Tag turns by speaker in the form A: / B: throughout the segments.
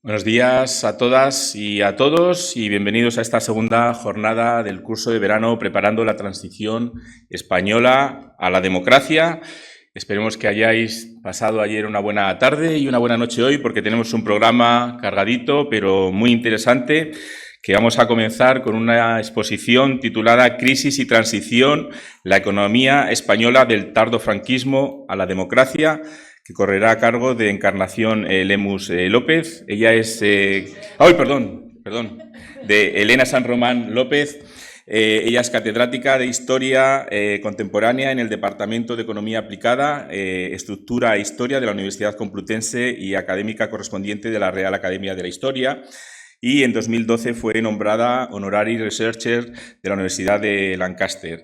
A: Buenos días a todas y a todos y bienvenidos a esta segunda jornada del curso de verano preparando la transición española a la democracia. Esperemos que hayáis pasado ayer una buena tarde y una buena noche hoy porque tenemos un programa cargadito pero muy interesante que vamos a comenzar con una exposición titulada Crisis y transición, la economía española del tardofranquismo a la democracia, que correrá a cargo de Encarnación Lemus López. Ella es... de Elena San Román López. Ella es catedrática de Historia Contemporánea en el Departamento de Economía Aplicada, Estructura e Historia de la Universidad Complutense y académica correspondiente de la Real Academia de la Historia. Y en 2012 fue nombrada Honorary Researcher de la Universidad de Lancaster.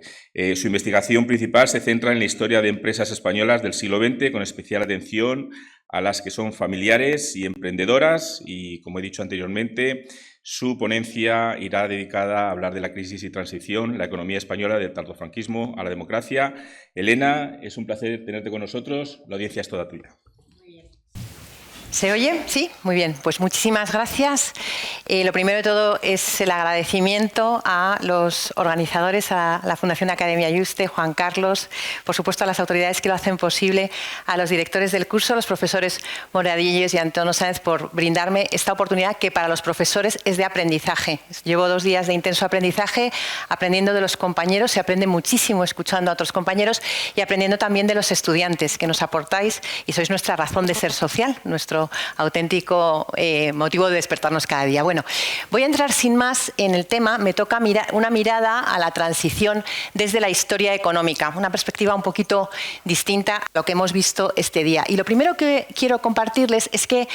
A: Su investigación principal se centra en la historia de empresas españolas del siglo XX, con especial atención a las que son familiares y emprendedoras. Y, como he dicho anteriormente, su ponencia irá dedicada a hablar de la crisis y transición, la economía española del tardofranquismo a la democracia. Elena, es un placer tenerte con nosotros. La audiencia es toda tuya.
B: ¿Se oye? Sí, muy bien. Pues muchísimas gracias. Lo primero de todo es el agradecimiento a los organizadores, a la Fundación Academia Yuste, Juan Carlos, por supuesto a las autoridades que lo hacen posible, a los directores del curso, los profesores Moradillos y Antonio Sáenz, por brindarme esta oportunidad que para los profesores es de aprendizaje. Llevo 2 días de intenso aprendizaje, aprendiendo de los compañeros, se aprende muchísimo escuchando a otros compañeros y aprendiendo también de los estudiantes que nos aportáis y sois nuestra razón de ser social, nuestro auténtico motivo de despertarnos cada día. Bueno, voy a entrar sin más en el tema. Me toca una mirada a la transición desde la historia económica, una perspectiva un poquito distinta a lo que hemos visto este día. Y lo primero que quiero compartirles es que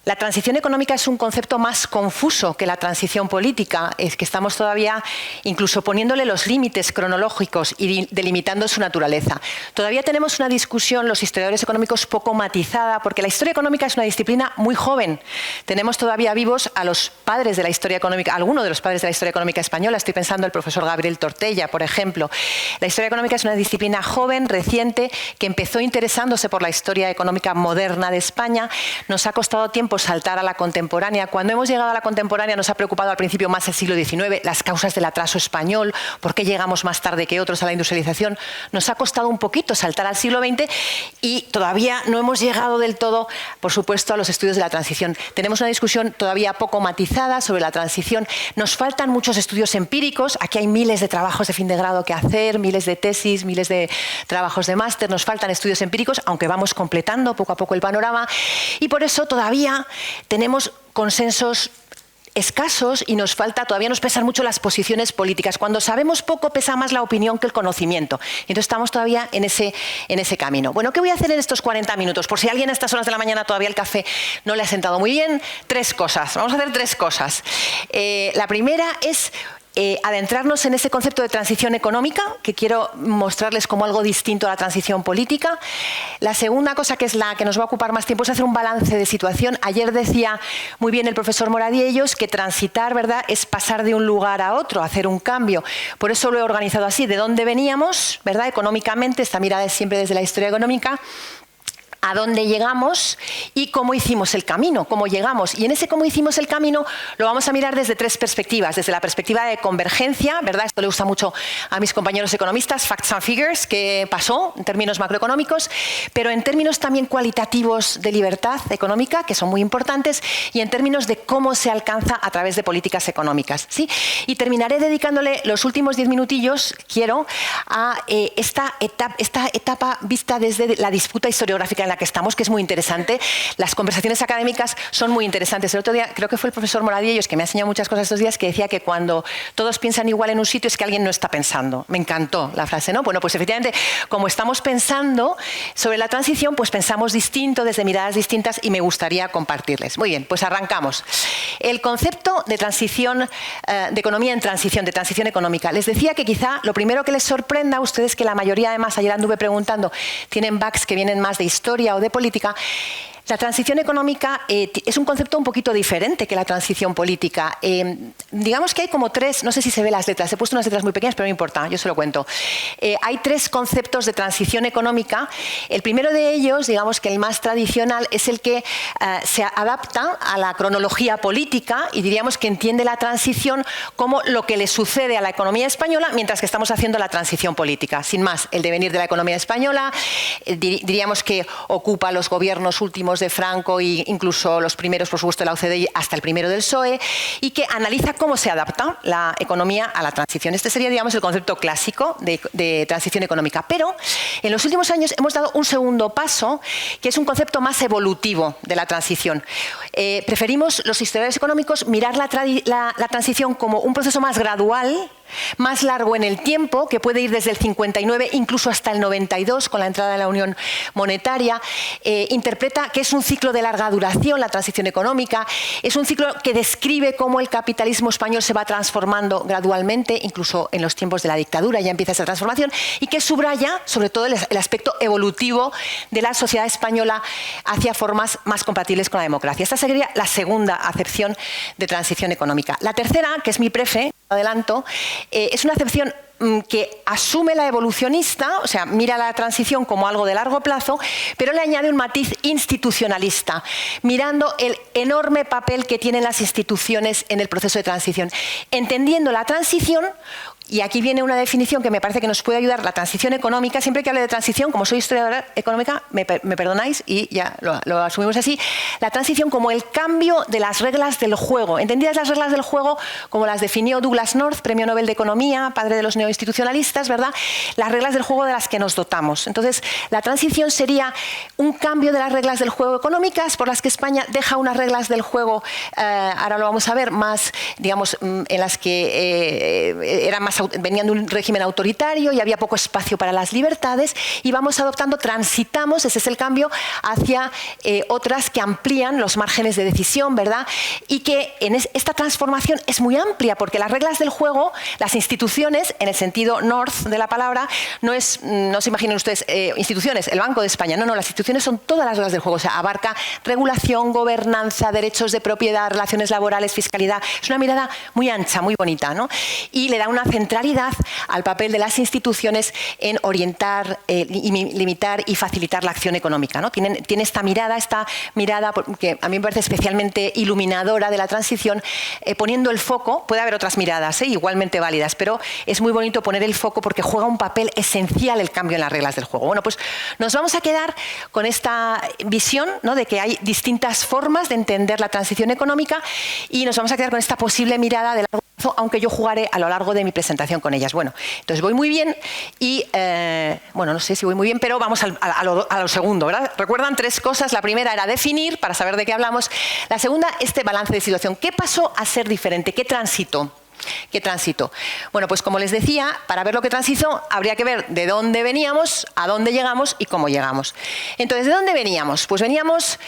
B: la transición económica es un concepto más confuso que la transición política, es que estamos todavía incluso poniéndole los límites cronológicos y delimitando su naturaleza. Todavía tenemos una discusión, los historiadores económicos, poco matizada, porque la historia económica es una disciplina muy joven. Tenemos todavía vivos a los padres de la historia económica, algunos de los padres de la historia económica española, estoy pensando en el profesor Gabriel Tortella, por ejemplo. La historia económica es una disciplina joven, reciente, que empezó interesándose por la historia económica moderna de España. Nos ha costado tiempo saltar a la contemporánea. Cuando hemos llegado a la contemporánea nos ha preocupado al principio más el siglo XIX, las causas del atraso español, por qué llegamos más tarde que otros a la industrialización. Nos ha costado un poquito saltar al siglo XX y todavía no hemos llegado del todo, por supuesto, a los estudios de la transición. Tenemos una discusión todavía poco matizada sobre la transición. Nos faltan muchos estudios empíricos. Aquí hay miles de trabajos de fin de grado que hacer, miles de tesis, miles de trabajos de máster. Nos faltan estudios empíricos, aunque vamos completando poco a poco el panorama. Y por eso todavía tenemos consensos escasos y todavía nos pesan mucho las posiciones políticas. Cuando sabemos poco pesa más la opinión que el conocimiento. Entonces estamos todavía en ese camino. Bueno, ¿qué voy a hacer en estos 40 minutos? Por si a alguien a estas horas de la mañana todavía el café no le ha sentado muy bien, 3 cosas. Vamos a hacer 3 cosas. La primera es adentrarnos en ese concepto de transición económica, que quiero mostrarles como algo distinto a la transición política. La segunda cosa, que es la que nos va a ocupar más tiempo, es hacer un balance de situación. Ayer decía muy bien el profesor Moradiellos que transitar, ¿verdad?, es pasar de un lugar a otro, hacer un cambio. Por eso lo he organizado así, de dónde veníamos, ¿verdad?, económicamente, esta mirada es siempre desde la historia económica, a dónde llegamos y cómo hicimos el camino, cómo llegamos. Y en ese cómo hicimos el camino lo vamos a mirar desde 3 perspectivas. Desde la perspectiva de convergencia, ¿verdad? Esto le gusta mucho a mis compañeros economistas, facts and figures, qué pasó en términos macroeconómicos, pero en términos también cualitativos de libertad económica, que son muy importantes, y en términos de cómo se alcanza a través de políticas económicas, ¿sí? Y terminaré dedicándole los últimos 10 minutillos, quiero, a esta etapa vista desde la disputa historiográfica en la que estamos, que es muy interesante. Las conversaciones académicas son muy interesantes. El otro día, creo que fue el profesor Moradiellos, que me ha enseñado muchas cosas estos días, que decía que cuando todos piensan igual en un sitio es que alguien no está pensando. Me encantó la frase, ¿no? Bueno, pues efectivamente, como estamos pensando sobre la transición, pues pensamos distinto, desde miradas distintas, y me gustaría compartirles. Muy bien, pues arrancamos. El concepto de transición, de economía en transición, de transición económica. Les decía que quizá lo primero que les sorprenda a ustedes, que la mayoría, además, ayer anduve preguntando, tienen backs que vienen más de historia o de política. La transición económica es un concepto un poquito diferente que la transición política. Digamos que hay como tres, no sé si se ve las letras, he puesto unas letras muy pequeñas, pero no importa, yo se lo cuento. Hay tres conceptos de transición económica. El primero de ellos, digamos que el más tradicional, es el que se adapta a la cronología política y diríamos que entiende la transición como lo que le sucede a la economía española mientras que estamos haciendo la transición política. Sin más, el devenir de la economía española, diríamos que ocupa los gobiernos últimos de Franco e incluso los primeros, por supuesto, de la OCDE hasta el primero del PSOE, y que analiza cómo se adapta la economía a la transición. Este sería, digamos, el concepto clásico de transición económica. Pero en los últimos años hemos dado un segundo paso, que es un concepto más evolutivo de la transición. Preferimos, los historiadores económicos, mirar la transición como un proceso más gradual, más largo en el tiempo, que puede ir desde el 59 incluso hasta el 92 con la entrada de la Unión Monetaria. Interpreta que es un ciclo de larga duración la transición económica, es un ciclo que describe cómo el capitalismo español se va transformando gradualmente, incluso en los tiempos de la dictadura ya empieza esa transformación, y que subraya sobre todo el aspecto evolutivo de la sociedad española hacia formas más compatibles con la democracia. Esta sería la segunda acepción de transición económica. La tercera, que es mi prefe, adelanto, es una acepción que asume la evolucionista, o sea, mira la transición como algo de largo plazo, pero le añade un matiz institucionalista, mirando el enorme papel que tienen las instituciones en el proceso de transición, entendiendo la transición. Y aquí viene una definición que me parece que nos puede ayudar, la transición económica. Siempre que hable de transición, como soy historiadora económica, me perdonáis y ya lo asumimos así, la transición como el cambio de las reglas del juego. Entendidas las reglas del juego como las definió Douglass North, Premio Nobel de Economía, padre de los neoinstitucionalistas, ¿verdad? Las reglas del juego de las que nos dotamos. Entonces, la transición sería un cambio de las reglas del juego económicas por las que España deja unas reglas del juego, ahora lo vamos a ver, más, digamos, en las que eran más venían de un régimen autoritario y había poco espacio para las libertades, y vamos adoptando, transitamos, ese es el cambio, hacia otras que amplían los márgenes de decisión, ¿verdad? Y que en esta transformación es muy amplia, porque las reglas del juego, las instituciones, en el sentido North de la palabra, no se imaginen ustedes instituciones, el Banco de España, no, las instituciones son todas las reglas del juego, o sea, abarca regulación, gobernanza, derechos de propiedad, relaciones laborales, fiscalidad. Es una mirada muy ancha, muy bonita, ¿no? Y le da una centralidad al papel de las instituciones en orientar, limitar y facilitar la acción económica, ¿no? Tiene esta mirada que a mí me parece especialmente iluminadora de la transición, poniendo el foco. Puede haber otras miradas igualmente válidas, pero es muy bonito poner el foco porque juega un papel esencial el cambio en las reglas del juego. Bueno, pues nos vamos a quedar con esta visión, ¿no?, de que hay distintas formas de entender la transición económica, y nos vamos a quedar con esta posible mirada de largo plazo, aunque yo jugaré a lo largo de mi presentación con ellas. Bueno, entonces voy muy bien y, bueno, no sé si voy muy bien, pero vamos a lo segundo, ¿verdad? Recuerdan tres cosas. La primera era definir, para saber de qué hablamos. La segunda, este balance de situación. ¿Qué pasó a ser diferente? ¿Qué transitó? ¿Qué transito? Bueno, pues como les decía, para ver lo que transitó habría que ver de dónde veníamos, a dónde llegamos y cómo llegamos. Entonces, ¿de dónde veníamos? Pues veníamos...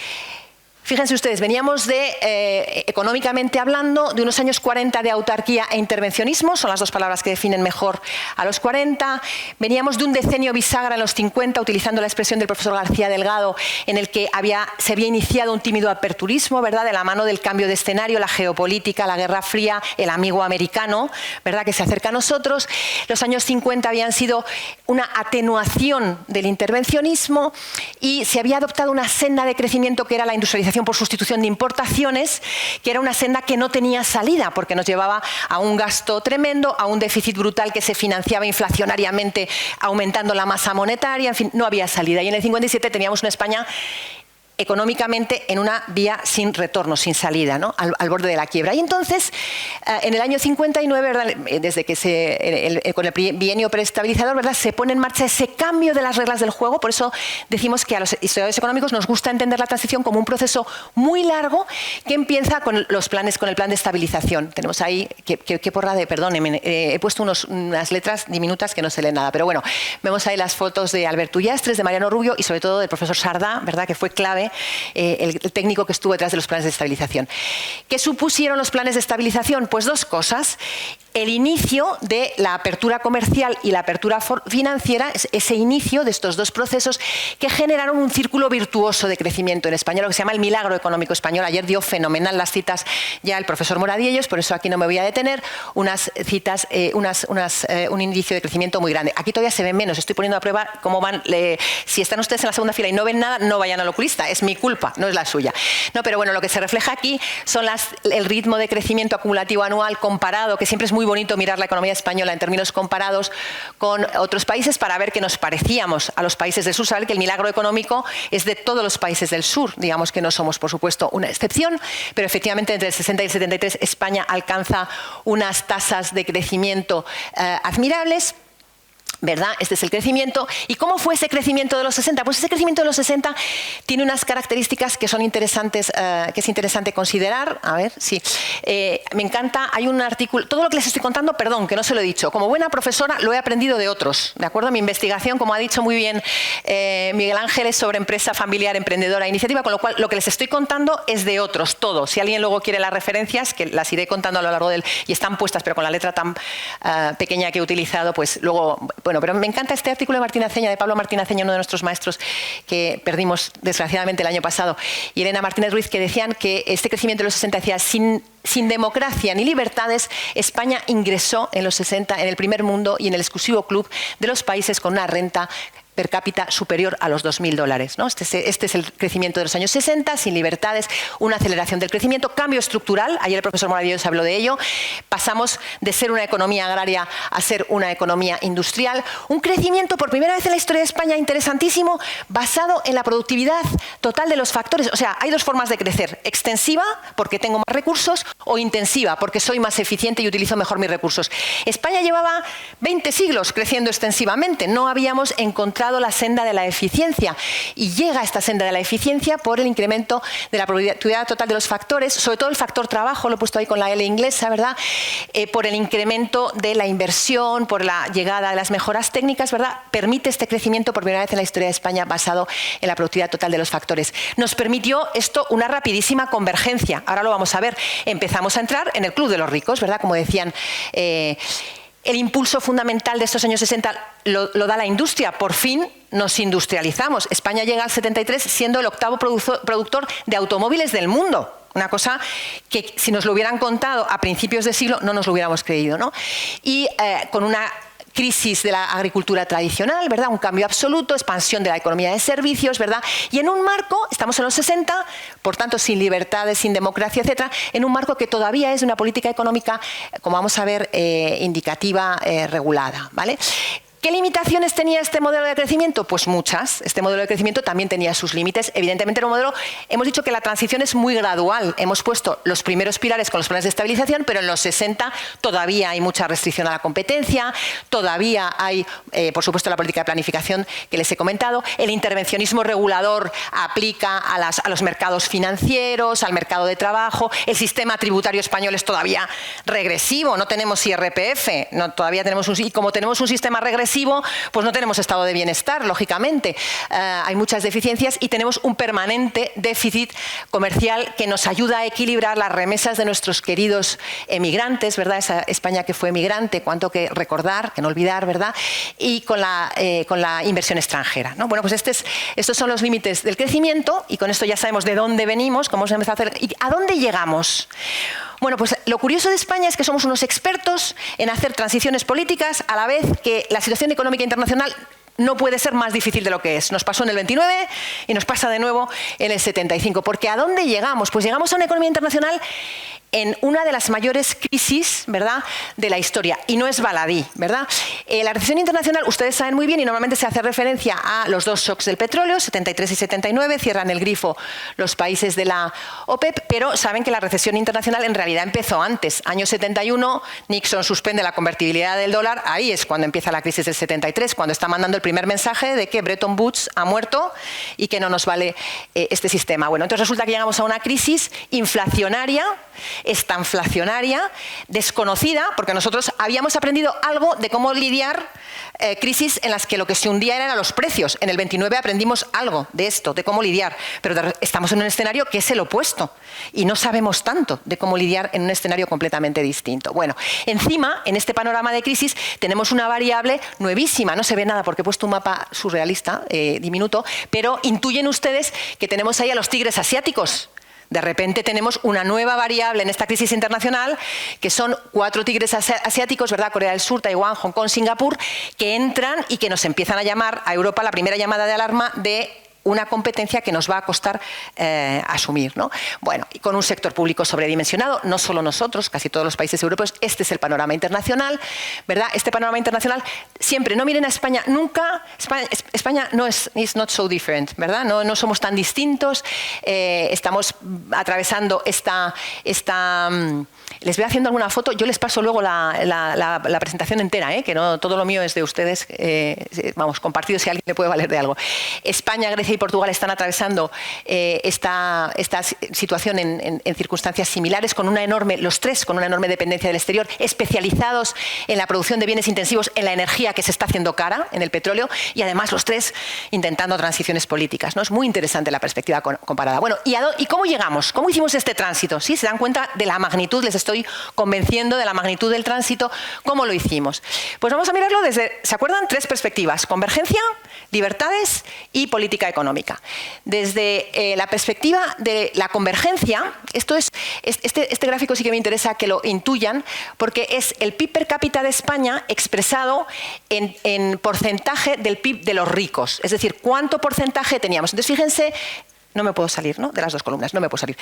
B: Fíjense ustedes, veníamos de, económicamente hablando, de unos años 40 de autarquía e intervencionismo, son las dos palabras que definen mejor a los 40. Veníamos de un decenio bisagra en los 50, utilizando la expresión del profesor García Delgado, en el que se había iniciado un tímido aperturismo, ¿verdad?, de la mano del cambio de escenario, la geopolítica, la Guerra Fría, el amigo americano, ¿verdad?, que se acerca a nosotros. Los años 50 habían sido una atenuación del intervencionismo y se había adoptado una senda de crecimiento que era la industrialización por sustitución de importaciones, que era una senda que no tenía salida porque nos llevaba a un gasto tremendo, a un déficit brutal que se financiaba inflacionariamente aumentando la masa monetaria, en fin, no había salida. Y en el 57 teníamos una España económicamente en una vía sin retorno, sin salida, ¿no?, al borde de la quiebra. Y entonces, en el año 59, ¿verdad?, desde que con el bienio preestabilizador, ¿verdad?, se pone en marcha ese cambio de las reglas del juego. Por eso decimos que a los historiadores económicos nos gusta entender la transición como un proceso muy largo que empieza con el plan de estabilización. Tenemos ahí, qué porra de, perdónenme, he puesto unas letras diminutas que no se leen nada, pero bueno, vemos ahí las fotos de Alberto Ullastres, de Mariano Rubio y sobre todo del profesor Sardá, ¿verdad?, que fue clave Morade, el técnico que estuvo detrás de los planes de estabilización. ¿Qué supusieron los planes de estabilización? Pues dos cosas. El inicio de la apertura comercial y la apertura financiera, ese inicio de estos dos procesos que generaron un círculo virtuoso de crecimiento en España, lo que se llama el milagro económico español. Ayer dio fenomenal las citas ya el profesor Moradiellos, por eso aquí no me voy a detener, unas citas, un índice de crecimiento muy grande. Aquí todavía se ven menos, estoy poniendo a prueba cómo van. Si están ustedes en la segunda fila y no ven nada, no vayan al oculista, es mi culpa, no es la suya. No, pero bueno, lo que se refleja aquí son el ritmo de crecimiento acumulativo anual comparado, que siempre es muy bonito mirar la economía española en términos comparados con otros países para ver que nos parecíamos a los países del sur, saber que el milagro económico es de todos los países del sur, digamos que no somos por supuesto una excepción, pero efectivamente entre el 60 y el 73 España alcanza unas tasas de crecimiento admirables. ¿Verdad? Este es el crecimiento. ¿Y cómo fue ese crecimiento de los 60? Pues ese crecimiento de los 60 tiene unas características que son interesantes, que es interesante considerar. A ver, sí. Me encanta, hay un artículo, todo lo que les estoy contando, perdón, que no se lo he dicho. Como buena profesora lo he aprendido de otros, ¿de acuerdo? Mi investigación, como ha dicho muy bien Miguel Ángel, es sobre empresa familiar, emprendedora, iniciativa, con lo cual lo que les estoy contando es de otros, todo. Si alguien luego quiere las referencias, que las iré contando a lo largo del... y están puestas, pero con la letra tan pequeña que he utilizado, pues luego... Bueno, pero me encanta este artículo de Martín Aceña, de Pablo Martín Aceña, uno de nuestros maestros que perdimos desgraciadamente el año pasado, y Elena Martínez Ruiz, que decían que este crecimiento de los 60 decía, sin democracia ni libertades, España ingresó en los 60 en el primer mundo y en el exclusivo club de los países con una renta per cápita superior a los $2.000, ¿no? Este es el crecimiento de los años 60, sin libertades, una aceleración del crecimiento, cambio estructural, ayer el profesor Moradiellos habló de ello, pasamos de ser una economía agraria a ser una economía industrial, un crecimiento por primera vez en la historia de España interesantísimo, basado en la productividad total de los factores. O sea, hay dos formas de crecer, extensiva, porque tengo más recursos, o intensiva, porque soy más eficiente y utilizo mejor mis recursos. España llevaba 20 siglos creciendo extensivamente, no habíamos encontrado la senda de la eficiencia, y llega esta senda de la eficiencia por el incremento de la productividad total de los factores, sobre todo el factor trabajo, lo he puesto ahí con la L inglesa, ¿verdad? Por el incremento de la inversión, por la llegada de las mejoras técnicas, ¿verdad? Permite este crecimiento por primera vez en la historia de España basado en la productividad total de los factores. Nos permitió esto una rapidísima convergencia, ahora lo vamos a ver, empezamos a entrar en el club de los ricos, ¿verdad? Como decían... El impulso fundamental de estos años 60 lo da la industria. Por fin nos industrializamos. España llega al 73 siendo el octavo productor de automóviles del mundo. Una cosa que si nos lo hubieran contado a principios de siglo no nos lo hubiéramos creído, ¿no? Y con una crisis de la agricultura tradicional, ¿verdad? Un cambio absoluto, expansión de la economía de servicios, ¿verdad? Y en un marco, estamos en los 60, por tanto sin libertades, sin democracia, etcétera, en un marco que todavía es de una política económica, como vamos a ver, indicativa, regulada, ¿vale? ¿Qué limitaciones tenía este modelo de crecimiento? Pues muchas. Este modelo de crecimiento también tenía sus límites. Evidentemente era un modelo, hemos dicho que la transición es muy gradual. Hemos puesto los primeros pilares con los planes de estabilización, pero en los 60 todavía hay mucha restricción a la competencia, todavía hay, por supuesto, la política de planificación que les he comentado, el intervencionismo regulador aplica a los mercados financieros, al mercado de trabajo, el sistema tributario español es todavía regresivo, no tenemos IRPF, todavía tenemos y como tenemos un sistema regresivo, pues no tenemos estado de bienestar, lógicamente. Hay muchas deficiencias y tenemos un permanente déficit comercial que nos ayuda a equilibrar las remesas de nuestros queridos emigrantes, ¿verdad? Esa España que fue emigrante, cuánto que recordar, que no olvidar, ¿verdad? Y con la inversión extranjera, ¿no? Bueno, pues estos son los límites del crecimiento y con esto ya sabemos de dónde venimos, cómo se empezó a hacer y a dónde llegamos. Bueno, pues lo curioso de España es que somos unos expertos en hacer transiciones políticas a la vez que la situación económica internacional no puede ser más difícil de lo que es. Nos pasó en el 29 y nos pasa de nuevo en el 75. Porque ¿a dónde llegamos? Pues llegamos a una economía internacional en una de las mayores crisis, ¿verdad?, de la historia. Y no es baladí, ¿verdad? La recesión internacional, ustedes saben muy bien, y normalmente se hace referencia a los dos shocks del petróleo, 73 y 79, cierran el grifo los países de la OPEP, pero saben que la recesión internacional en realidad empezó antes. Año 71, Nixon suspende la convertibilidad del dólar, ahí es cuando empieza la crisis del 73, cuando está mandando el primer mensaje de que Bretton Woods ha muerto y que no nos vale este sistema. Bueno, entonces resulta que llegamos a una crisis inflacionaria, estanflacionaria, desconocida, porque nosotros habíamos aprendido algo de cómo lidiar crisis en las que lo que se hundía eran los precios. En el 29 aprendimos algo de esto, de cómo lidiar, pero estamos en un escenario que es el opuesto y no sabemos tanto de cómo lidiar en un escenario completamente distinto. Bueno, encima, en este panorama de crisis, tenemos una variable nuevísima. No se ve nada porque he puesto un mapa surrealista, diminuto, pero intuyen ustedes que tenemos ahí a los tigres asiáticos. De repente tenemos una nueva variable en esta crisis internacional, que son 4 tigres asiáticos, ¿verdad? Corea del Sur, Taiwán, Hong Kong, Singapur, que entran y que nos empiezan a llamar a Europa la primera llamada de alarma de una competencia que nos va a costar asumir, ¿no? Bueno, y con un sector público sobredimensionado, no solo nosotros, casi todos los países europeos, este es el panorama internacional, ¿verdad? Este panorama internacional, siempre, no miren a España, nunca, España no es not so different, ¿verdad? No somos tan distintos, estamos atravesando esta les voy haciendo alguna foto, yo les paso luego la presentación entera, que no todo lo mío es de ustedes, vamos, compartido si a alguien le puede valer de algo. España, Grecia y Portugal están atravesando esta situación en circunstancias similares, los tres con una enorme dependencia del exterior, especializados en la producción de bienes intensivos, en la energía que se está haciendo cara, en el petróleo, y además los tres intentando transiciones políticas, ¿no? Es muy interesante la perspectiva comparada. Bueno, ¿y cómo llegamos? ¿Cómo hicimos este tránsito? ¿Sí? ¿Se dan cuenta de la magnitud? Les estoy convenciendo de la magnitud del tránsito. ¿Cómo lo hicimos? Pues vamos a mirarlo desde, ¿se acuerdan? 3 perspectivas: convergencia, libertades y política económica. Desde la perspectiva de la convergencia, este gráfico sí que me interesa que lo intuyan, porque es el PIB per cápita de España expresado en porcentaje del PIB de los ricos. Es decir, ¿cuánto porcentaje teníamos? Entonces, fíjense. No me puedo salir, ¿no? De las 2 columnas, no me puedo salir.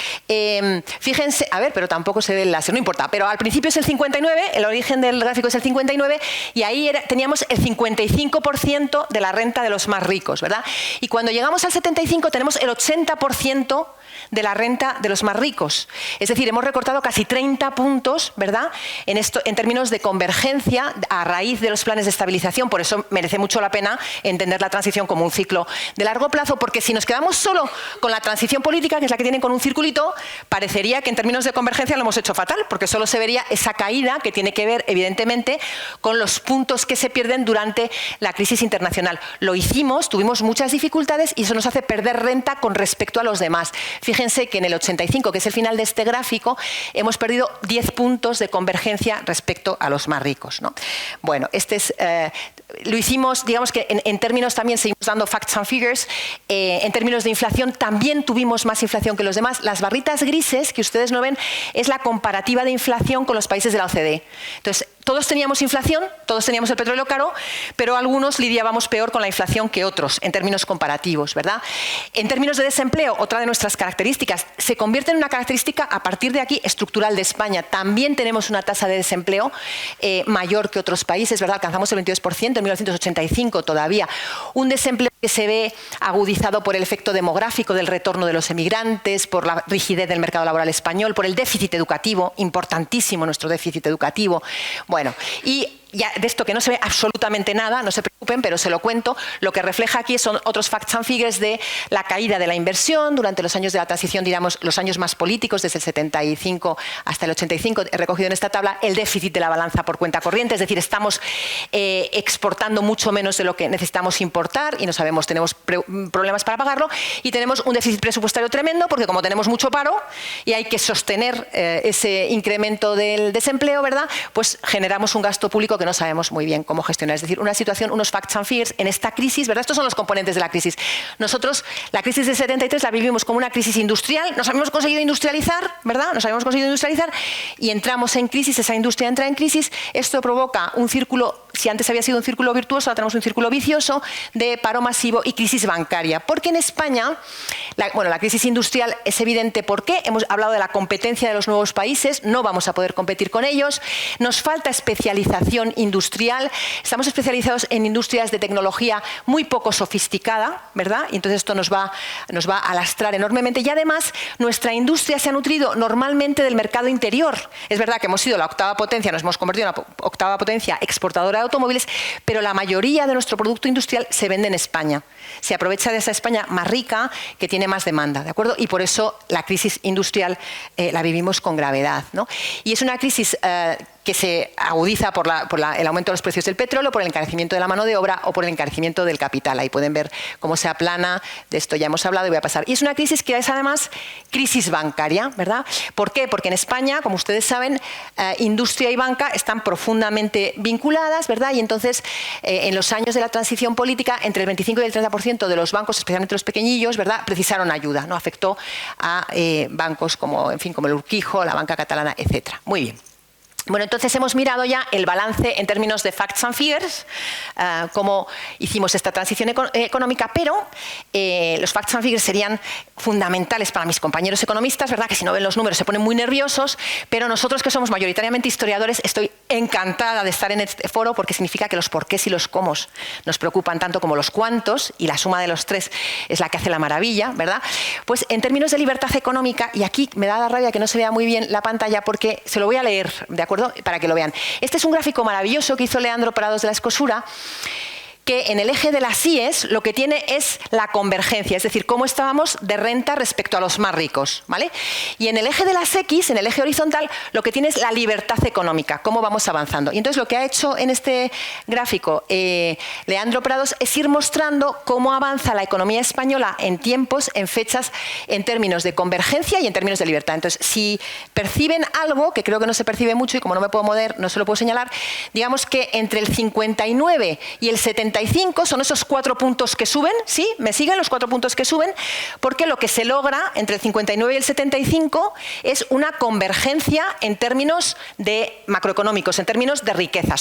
B: Fíjense, a ver, pero tampoco se ve el láser, no importa. Pero al principio es el 59, el origen del gráfico es el 59, y ahí teníamos el 55% de la renta de los más ricos, ¿verdad? Y cuando llegamos al 75 tenemos el 80% de la renta de los más ricos. Es decir, hemos recortado casi 30 puntos, ¿verdad? En términos de convergencia a raíz de los planes de estabilización. Por eso merece mucho la pena entender la transición como un ciclo de largo plazo, porque si nos quedamos solo con la transición política, que es la que tienen con un circulito, parecería que en términos de convergencia lo hemos hecho fatal, porque solo se vería esa caída que tiene que ver, evidentemente, con los puntos que se pierden durante la crisis internacional. Lo hicimos, tuvimos muchas dificultades y eso nos hace perder renta con respecto a los demás. Fíjense que en el 85, que es el final de este gráfico, hemos perdido 10 puntos de convergencia respecto a los más ricos, ¿no? Bueno, lo hicimos, digamos que en términos también, seguimos dando facts and figures, en términos de inflación también tuvimos más inflación que los demás. Las barritas grises que ustedes no ven es la comparativa de inflación con los países de la OCDE. Entonces, todos teníamos inflación, todos teníamos el petróleo caro, pero algunos lidiábamos peor con la inflación que otros, en términos comparativos, ¿verdad? En términos de desempleo, otra de nuestras características, se convierte en una característica a partir de aquí estructural de España. También tenemos una tasa de desempleo mayor que otros países, ¿verdad? Alcanzamos el 22% en 1985 todavía. Un desempleo que se ve agudizado por el efecto demográfico del retorno de los emigrantes, por la rigidez del mercado laboral español, por el déficit educativo, importantísimo nuestro déficit educativo. Bueno, y ya de esto que no se ve absolutamente nada, no se preocupen, pero se lo cuento, lo que refleja aquí son otros facts and figures de la caída de la inversión durante los años de la transición, digamos, los años más políticos, desde el 75 hasta el 85, he recogido en esta tabla el déficit de la balanza por cuenta corriente, es decir, estamos exportando mucho menos de lo que necesitamos importar y no sabemos, tenemos problemas para pagarlo, y tenemos un déficit presupuestario tremendo porque como tenemos mucho paro y hay que sostener ese incremento del desempleo, ¿verdad? Pues generamos un gasto público que no sabemos muy bien cómo gestionar. Es decir, una situación, unos facts and figures en esta crisis, ¿verdad? Estos son los componentes de la crisis. Nosotros, la crisis del 73 la vivimos como una crisis industrial, nos habíamos conseguido industrializar, ¿verdad? Nos habíamos conseguido industrializar y entramos en crisis, esa industria entra en crisis, esto provoca un círculo, si antes había sido un círculo virtuoso, ahora tenemos un círculo vicioso de paro masivo y crisis bancaria. Porque en España La crisis industrial es evidente. ¿Por qué? Hemos hablado de la competencia de los nuevos países, no vamos a poder competir con ellos. Nos falta especialización industrial. Estamos especializados en industrias de tecnología muy poco sofisticada, ¿verdad? Y entonces esto nos va a lastrar enormemente. Y además, nuestra industria se ha nutrido normalmente del mercado interior. Es verdad que hemos sido la octava potencia, nos hemos convertido en la octava potencia exportadora de automóviles, pero la mayoría de nuestro producto industrial se vende en España. Se aprovecha de esa España más rica, que tiene más demanda, ¿de acuerdo? Y por eso la crisis industrial la vivimos con gravedad, ¿no? Y es una crisis que se agudiza por el aumento de los precios del petróleo, por el encarecimiento de la mano de obra o por el encarecimiento del capital. Ahí pueden ver cómo se aplana, de esto ya hemos hablado y voy a pasar. Y es una crisis que es además crisis bancaria, ¿verdad? ¿Por qué? Porque en España, como ustedes saben, industria y banca están profundamente vinculadas, ¿verdad? Y entonces, en los años de la transición política, entre el 25 y el 30% de los bancos, especialmente los pequeñillos, ¿verdad?, precisaron ayuda, ¿no? Afectó a bancos como el Urquijo, la banca catalana, etcétera. Muy bien. Bueno, entonces hemos mirado ya el balance en términos de facts and figures, cómo hicimos esta transición económica, pero los facts and figures serían fundamentales para mis compañeros economistas, ¿verdad? Que si no ven los números se ponen muy nerviosos, pero nosotros que somos mayoritariamente historiadores, estoy encantada de estar en este foro porque significa que los porqués y los cómo nos preocupan tanto como los cuántos, y la suma de los tres es la que hace la maravilla, ¿verdad? Pues en términos de libertad económica, y aquí me da la rabia que no se vea muy bien la pantalla porque se lo voy a leer, ¿de acuerdo?, para que lo vean. Este es un gráfico maravilloso que hizo Leandro Prados de la Escosura, que en el eje de las IES lo que tiene es la convergencia, es decir, cómo estábamos de renta respecto a los más ricos, ¿vale? Y en el eje de las X, en el eje horizontal, lo que tiene es la libertad económica, cómo vamos avanzando. Y entonces lo que ha hecho en este gráfico Leandro Prados es ir mostrando cómo avanza la economía española en tiempos, en fechas, en términos de convergencia y en términos de libertad. Entonces, si perciben algo, que creo que no se percibe mucho y como no me puedo mover, no se lo puedo señalar, digamos que entre el 59 y el 75 son esos 4 puntos que suben, ¿sí? ¿Me siguen los 4 puntos que suben? Porque lo que se logra entre el 59 y el 75 es una convergencia en términos de macroeconómicos, en términos de riqueza.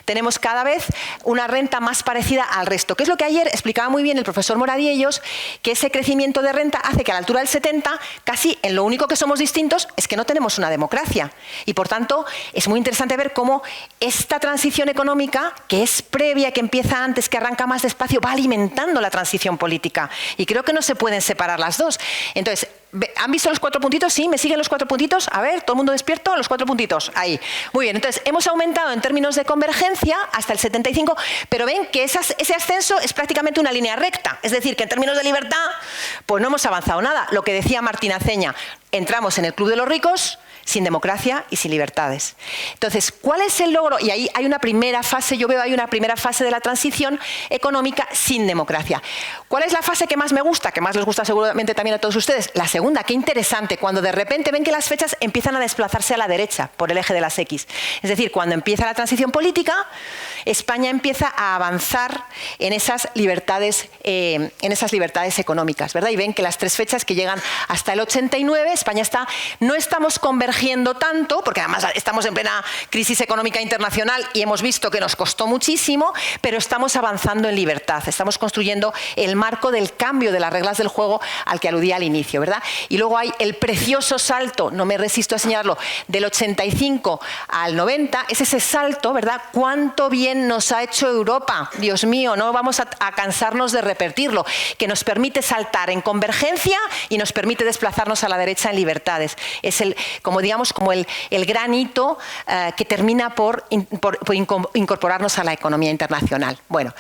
B: Tenemos cada vez una renta más parecida al resto, que es lo que ayer explicaba muy bien el profesor Moradiellos, que ese crecimiento de renta hace que a la altura del 70, casi en lo único que somos distintos es que no tenemos una democracia. Y por tanto, es muy interesante ver cómo esta transición económica, que es previa, que empieza antes, que arranca más despacio, va alimentando la transición política. Y creo que no se pueden separar las dos. Entonces, ¿han visto los 4 puntitos? ¿Sí? ¿Me siguen los 4 puntitos? A ver, ¿todo el mundo despierto? Los 4 puntitos. Ahí. Muy bien. Entonces, hemos aumentado en términos de convergencia hasta el 75, pero ven que ese ascenso es prácticamente una línea recta. Es decir, que en términos de libertad, pues no hemos avanzado nada. Lo que decía Martín Aceña, entramos en el club de los ricos, sin democracia y sin libertades. Entonces, ¿cuál es el logro? Y ahí hay una primera fase, yo veo ahí una primera fase de la transición económica sin democracia. ¿Cuál es la fase que más me gusta? Que más les gusta seguramente también a todos ustedes. La segunda, qué interesante, cuando de repente ven que las fechas empiezan a desplazarse a la derecha por el eje de las X. Es decir, cuando empieza la transición política, España empieza a avanzar en esas libertades económicas, ¿verdad? Y ven que las 3 fechas que llegan hasta el 89, España no estamos convergiendo tanto, porque además estamos en plena crisis económica internacional y hemos visto que nos costó muchísimo, pero estamos avanzando en libertad, estamos construyendo el marco del cambio de las reglas del juego al que aludía al inicio, ¿verdad? Y luego hay el precioso salto, no me resisto a señalarlo, del 85 al 90, es ese salto, ¿verdad? Cuánto bien nos ha hecho Europa, Dios mío, no vamos a cansarnos de repetirlo, que nos permite saltar en convergencia y nos permite desplazarnos a la derecha en libertades. Es como el gran hito que termina por incorporarnos a la economía internacional. Bueno,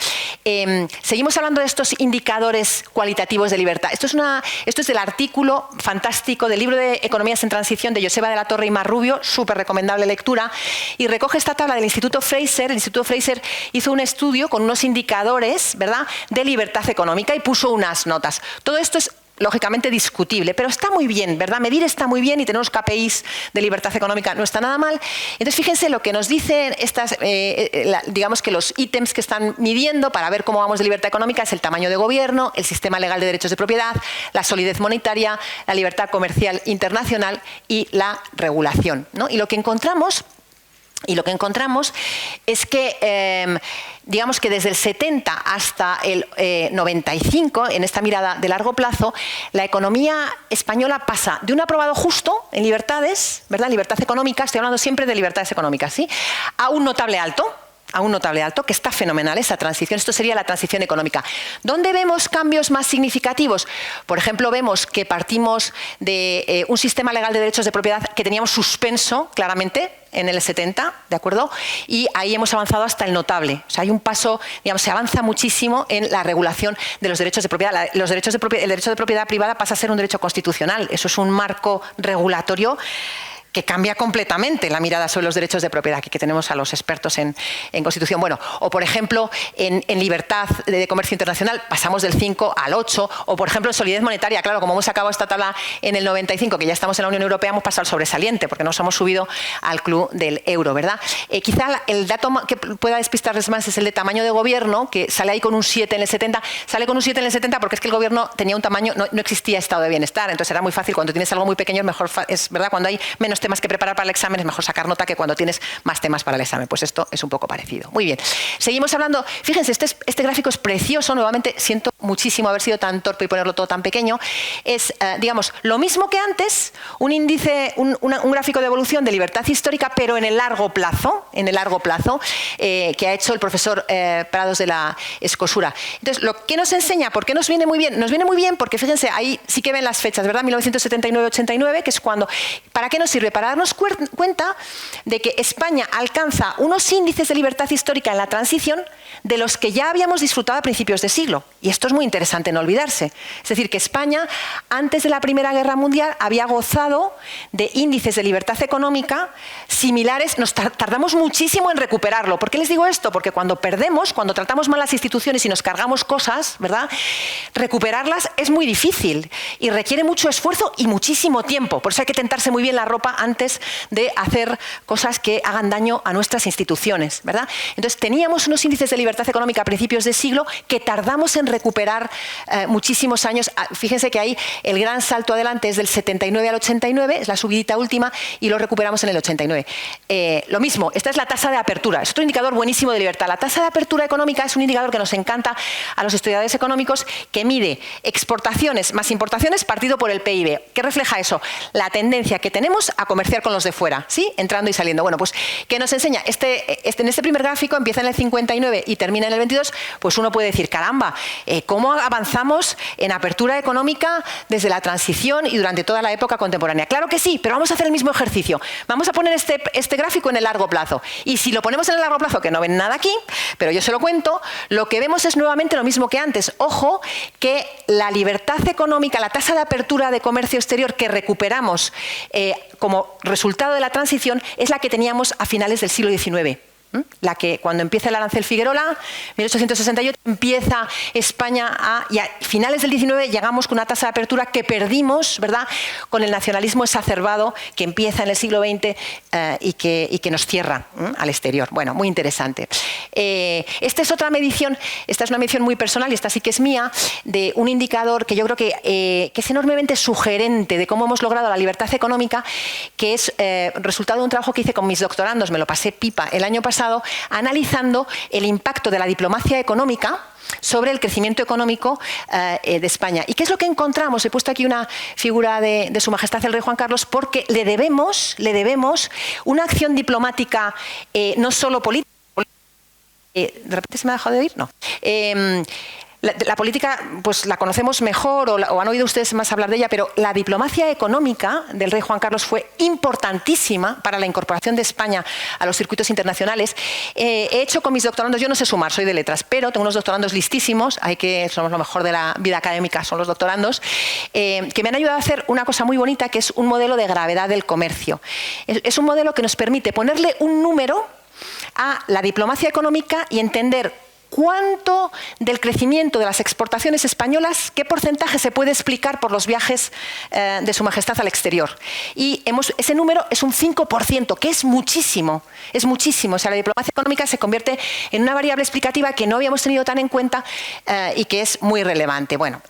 B: seguimos hablando de estos indicadores cualitativos de libertad. Esto es del artículo fantástico del libro de Economías en Transición de Joseba de la Torre y Mar Rubio, súper recomendable lectura, y recoge esta tabla del Instituto Fraser. El Instituto Fraser hizo un estudio con unos indicadores, ¿verdad?, de libertad económica y puso unas notas. Todo esto es lógicamente discutible, pero está muy bien, ¿verdad? Medir está muy bien y tener unos KPIs de libertad económica no está nada mal. Entonces, fíjense lo que nos dicen digamos que los ítems que están midiendo para ver cómo vamos de libertad económica es el tamaño de gobierno, el sistema legal de derechos de propiedad, la solidez monetaria, la libertad comercial internacional y la regulación, ¿no? Y lo que encontramos Y lo que encontramos es que, digamos que desde el 70 hasta el 95, en esta mirada de largo plazo, la economía española pasa de un aprobado justo en libertades, ¿verdad? Libertad económica, estoy hablando siempre de libertades económicas, ¿sí? A un notable alto, que está fenomenal esa transición. Esto sería la transición económica. ¿Dónde vemos cambios más significativos? Por ejemplo, vemos que partimos de un sistema legal de derechos de propiedad que teníamos suspenso claramente en el 70, ¿de acuerdo? Y ahí hemos avanzado hasta el notable. O sea, hay un paso, digamos, se avanza muchísimo en la regulación de los derechos de propiedad. El derecho de propiedad privada pasa a ser un derecho constitucional. Eso es un marco regulatorio que cambia completamente la mirada sobre los derechos de propiedad, que tenemos a los expertos en Constitución. Bueno, o por ejemplo, en libertad de comercio internacional pasamos del 5 al 8, o por ejemplo en solidez monetaria, claro, como hemos acabado esta tabla en el 95, que ya estamos en la Unión Europea, hemos pasado al sobresaliente, porque nos hemos subido al club del euro, ¿verdad? Quizá el dato que pueda despistarles más es el de tamaño de gobierno, que sale ahí con un 7 en el 70, sale con un 7 en el 70 porque es que el gobierno tenía un tamaño, no existía estado de bienestar, entonces era muy fácil, cuando tienes algo muy pequeño es mejor, es verdad, cuando hay menos temas que preparar para el examen es mejor sacar nota que cuando tienes más temas para el examen. Pues esto es un poco parecido. Muy bien. Seguimos hablando. Fíjense, este gráfico es precioso. Nuevamente, siento muchísimo haber sido tan torpe y ponerlo todo tan pequeño. Es, digamos, lo mismo que antes, un índice, un gráfico de evolución de libertad histórica, pero en el largo plazo, que ha hecho el profesor Prados de la Escosura. Entonces, lo que nos enseña, ¿por qué nos viene muy bien? Nos viene muy bien porque, fíjense, ahí sí que ven las fechas, ¿verdad? 1979-89, que es cuando... ¿Para qué nos sirve? Para darnos cuenta de que España alcanza unos índices de libertad histórica en la transición de los que ya habíamos disfrutado a principios de siglo. Y esto es muy interesante no olvidarse. Es decir, que España, antes de la Primera Guerra Mundial, había gozado de índices de libertad económica similares. Nos tardamos muchísimo en recuperarlo. ¿Por qué les digo esto? Porque cuando perdemos, cuando tratamos mal las instituciones y nos cargamos cosas, ¿verdad?, recuperarlas es muy difícil y requiere mucho esfuerzo y muchísimo tiempo. Por eso hay que tentarse muy bien la ropa antes de hacer cosas que hagan daño a nuestras instituciones, ¿verdad? Entonces teníamos unos índices de libertad económica a principios de siglo que tardamos en recuperar muchísimos años. Fíjense que ahí el gran salto adelante es del 79 al 89, es la subidita última, y lo recuperamos en el 89. Lo mismo, esta es la tasa de apertura, es otro indicador buenísimo de libertad. La tasa de apertura económica es un indicador que nos encanta a los estudiadores económicos, que mide exportaciones más importaciones partido por el PIB. ¿Qué refleja eso? La tendencia que tenemos a comerciar con los de fuera, ¿sí? Entrando y saliendo. Bueno, pues, ¿qué nos enseña? En este primer gráfico empieza en el 59 y termina en el 22, pues uno puede decir, caramba, ¿cómo avanzamos en apertura económica desde la transición y durante toda la época contemporánea? Claro que sí, pero vamos a hacer el mismo ejercicio. Vamos a poner este gráfico en el largo plazo. Y si lo ponemos en el largo plazo, que no ven nada aquí, pero yo se lo cuento, lo que vemos es nuevamente lo mismo que antes. Ojo, que la libertad económica, la tasa de apertura de comercio exterior que recuperamos como resultado de la transición es la que teníamos a finales del siglo XIX. La que cuando empieza el arancel Figuerola, 1868, empieza España y a finales del 19 llegamos con una tasa de apertura que perdimos, ¿verdad?, con el nacionalismo exacerbado que empieza en el siglo XX y que nos cierra al exterior. Bueno, muy interesante. Esta es otra medición, esta es una medición muy personal y esta sí que es mía, de un indicador que yo creo que es enormemente sugerente de cómo hemos logrado la libertad económica, que es resultado de un trabajo que hice con mis doctorandos, me lo pasé pipa el año pasado, analizando el impacto de la diplomacia económica sobre el crecimiento económico de España. ¿Y qué es lo que encontramos? He puesto aquí una figura de Su Majestad el Rey Juan Carlos porque le debemos una acción diplomática no solo política. ¿De repente se me ha dejado de oír? No. La política, pues la conocemos mejor o han oído ustedes más hablar de ella, pero la diplomacia económica del rey Juan Carlos fue importantísima para la incorporación de España a los circuitos internacionales. He hecho con mis doctorandos, yo no sé sumar, soy de letras, pero tengo unos doctorandos listísimos, somos lo mejor de la vida académica, son los doctorandos, que me han ayudado a hacer una cosa muy bonita, que es un modelo de gravedad del comercio. Es un modelo que nos permite ponerle un número a la diplomacia económica y entender cuánto del crecimiento de las exportaciones españolas, qué porcentaje se puede explicar por los viajes de Su Majestad al exterior. Y ese número es un 5%, que es muchísimo, es muchísimo. O sea, la diplomacia económica se convierte en una variable explicativa que no habíamos tenido tan en cuenta y que es muy relevante. Bueno,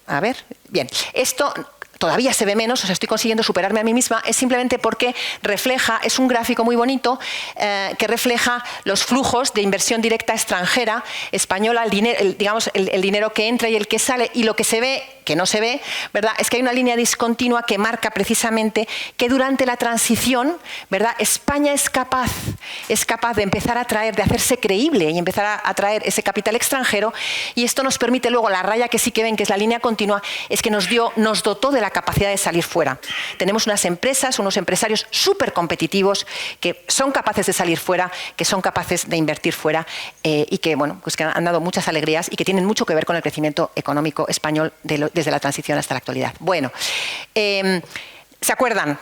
B: a ver, bien, esto... todavía se ve menos, o sea, estoy consiguiendo superarme a mí misma, es simplemente porque refleja, es un gráfico muy bonito que refleja los flujos de inversión directa extranjera española, el dinero que entra y el que sale, y lo que se ve, que no se ve, ¿verdad?, es que hay una línea discontinua que marca precisamente que durante la transición, ¿verdad?, España es capaz de empezar a atraer, de hacerse creíble y empezar a atraer ese capital extranjero, y esto nos permite luego, la raya que sí que ven, que es la línea continua, es que nos dotó de la capacidad de salir fuera. Tenemos unas empresas, unos empresarios súper competitivos que son capaces de salir fuera, que son capaces de invertir fuera y que, bueno, pues que han dado muchas alegrías y que tienen mucho que ver con el crecimiento económico español desde la transición hasta la actualidad. Bueno, ¿se acuerdan?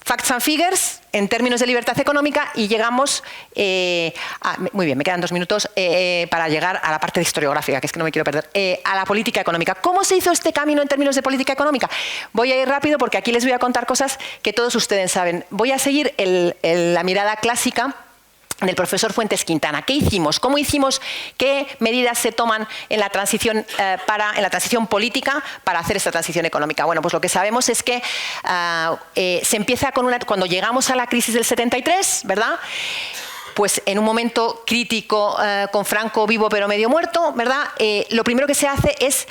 B: Facts and figures en términos de libertad económica, y llegamos, muy bien, me quedan 2 minutos para llegar a la parte de historiográfica, que es que no me quiero perder, a la política económica. ¿Cómo se hizo este camino en términos de política económica? Voy a ir rápido porque aquí les voy a contar cosas que todos ustedes saben. Voy a seguir la mirada clásica del profesor Fuentes Quintana. ¿Qué hicimos? ¿Cómo hicimos? ¿Qué medidas se toman en la transición política para hacer esta transición económica? Bueno, pues lo que sabemos es que se empieza cuando llegamos a la crisis del 73, ¿verdad?, pues en un momento crítico, con Franco vivo pero medio muerto, ¿verdad?, lo primero que se hace es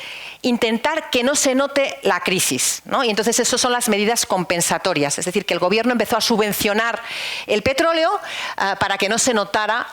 B: intentar que no se note la crisis, ¿no? Y entonces eso son las medidas compensatorias, es decir, que el gobierno empezó a subvencionar el petróleo para que no se notara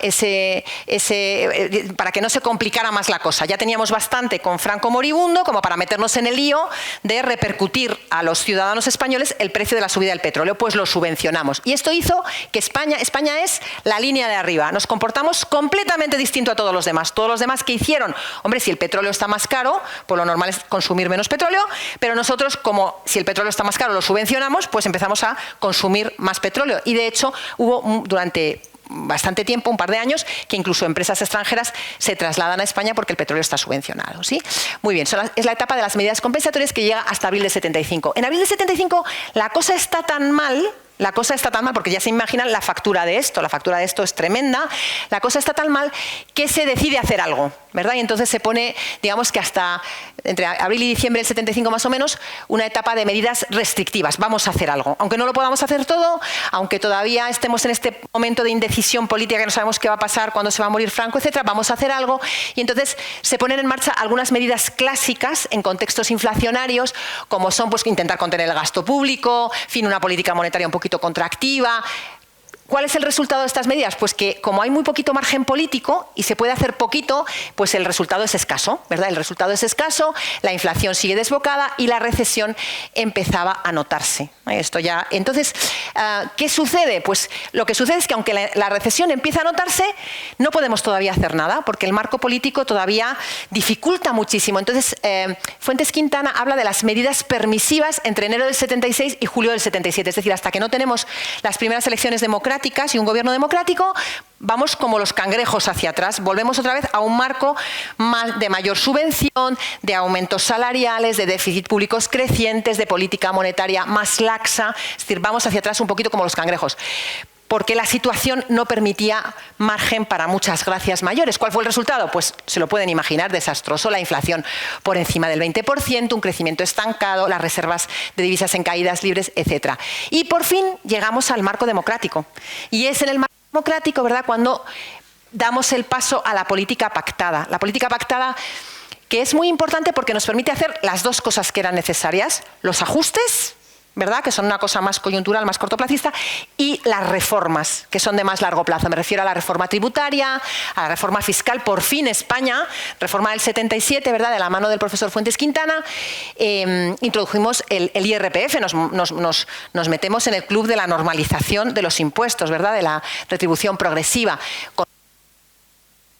B: para que no se complicara más la cosa. Ya teníamos bastante con Franco moribundo como para meternos en el lío de repercutir a los ciudadanos españoles el precio de la subida del petróleo, pues lo subvencionamos. Y esto hizo que España es la línea de arriba. Nos comportamos completamente distinto a todos los demás. Todos los demás, ¿qué hicieron? Hombre, si el petróleo está más caro, pues lo normal es consumir menos petróleo, pero nosotros, como si el petróleo está más caro lo subvencionamos, pues empezamos a consumir más petróleo. Y de hecho hubo durante bastante tiempo, un par de años, que incluso empresas extranjeras se trasladan a España porque el petróleo está subvencionado, ¿sí? Muy bien, es la etapa de las medidas compensatorias que llega hasta abril de 75. En abril de 75 la cosa está tan mal, porque ya se imaginan la factura de esto es tremenda, la cosa está tan mal que se decide hacer algo, ¿verdad? Y entonces se pone, digamos que hasta entre abril y diciembre del 75 más o menos, una etapa de medidas restrictivas. Vamos a hacer algo, aunque no lo podamos hacer todo, aunque todavía estemos en este momento de indecisión política, que no sabemos qué va a pasar, cuándo se va a morir Franco, etcétera, vamos a hacer algo. Y entonces se ponen en marcha algunas medidas clásicas en contextos inflacionarios, como son, pues, intentar contener el gasto público, una política monetaria un poquito contractiva. ¿Cuál es el resultado de estas medidas? Pues que como hay muy poquito margen político y se puede hacer poquito, pues el resultado es escaso, ¿verdad? El resultado es escaso, la inflación sigue desbocada y la recesión empezaba a notarse. Esto ya. Entonces, ¿qué sucede? Pues lo que sucede es que aunque la recesión empieza a notarse, no podemos todavía hacer nada porque el marco político todavía dificulta muchísimo. Entonces, Fuentes Quintana habla de las medidas permisivas entre enero del 76 y julio del 77. Es decir, hasta que no tenemos las primeras elecciones democráticas y un gobierno democrático, vamos como los cangrejos hacia atrás, volvemos otra vez a un marco de mayor subvención, de aumentos salariales, de déficit públicos crecientes, de política monetaria más laxa, es decir, vamos hacia atrás un poquito como los cangrejos, porque la situación no permitía margen para muchas gracias mayores. ¿Cuál fue el resultado? Pues se lo pueden imaginar, desastroso, la inflación por encima del 20%, un crecimiento estancado, las reservas de divisas en caídas libres, etc. Y por fin llegamos al marco democrático. Y es en el marco democrático, ¿verdad?, cuando damos el paso a la política pactada. La política pactada, que es muy importante porque nos permite hacer las dos cosas que eran necesarias, los ajustes, ¿verdad?, que son una cosa más coyuntural, más cortoplacista, y las reformas, que son de más largo plazo. Me refiero a la reforma tributaria, a la reforma fiscal. Por fin España, reforma del 77, ¿verdad?, de la mano del profesor Fuentes Quintana, introdujimos el IRPF, nos metemos en el club de la normalización de los impuestos, ¿verdad?, de la retribución progresiva, con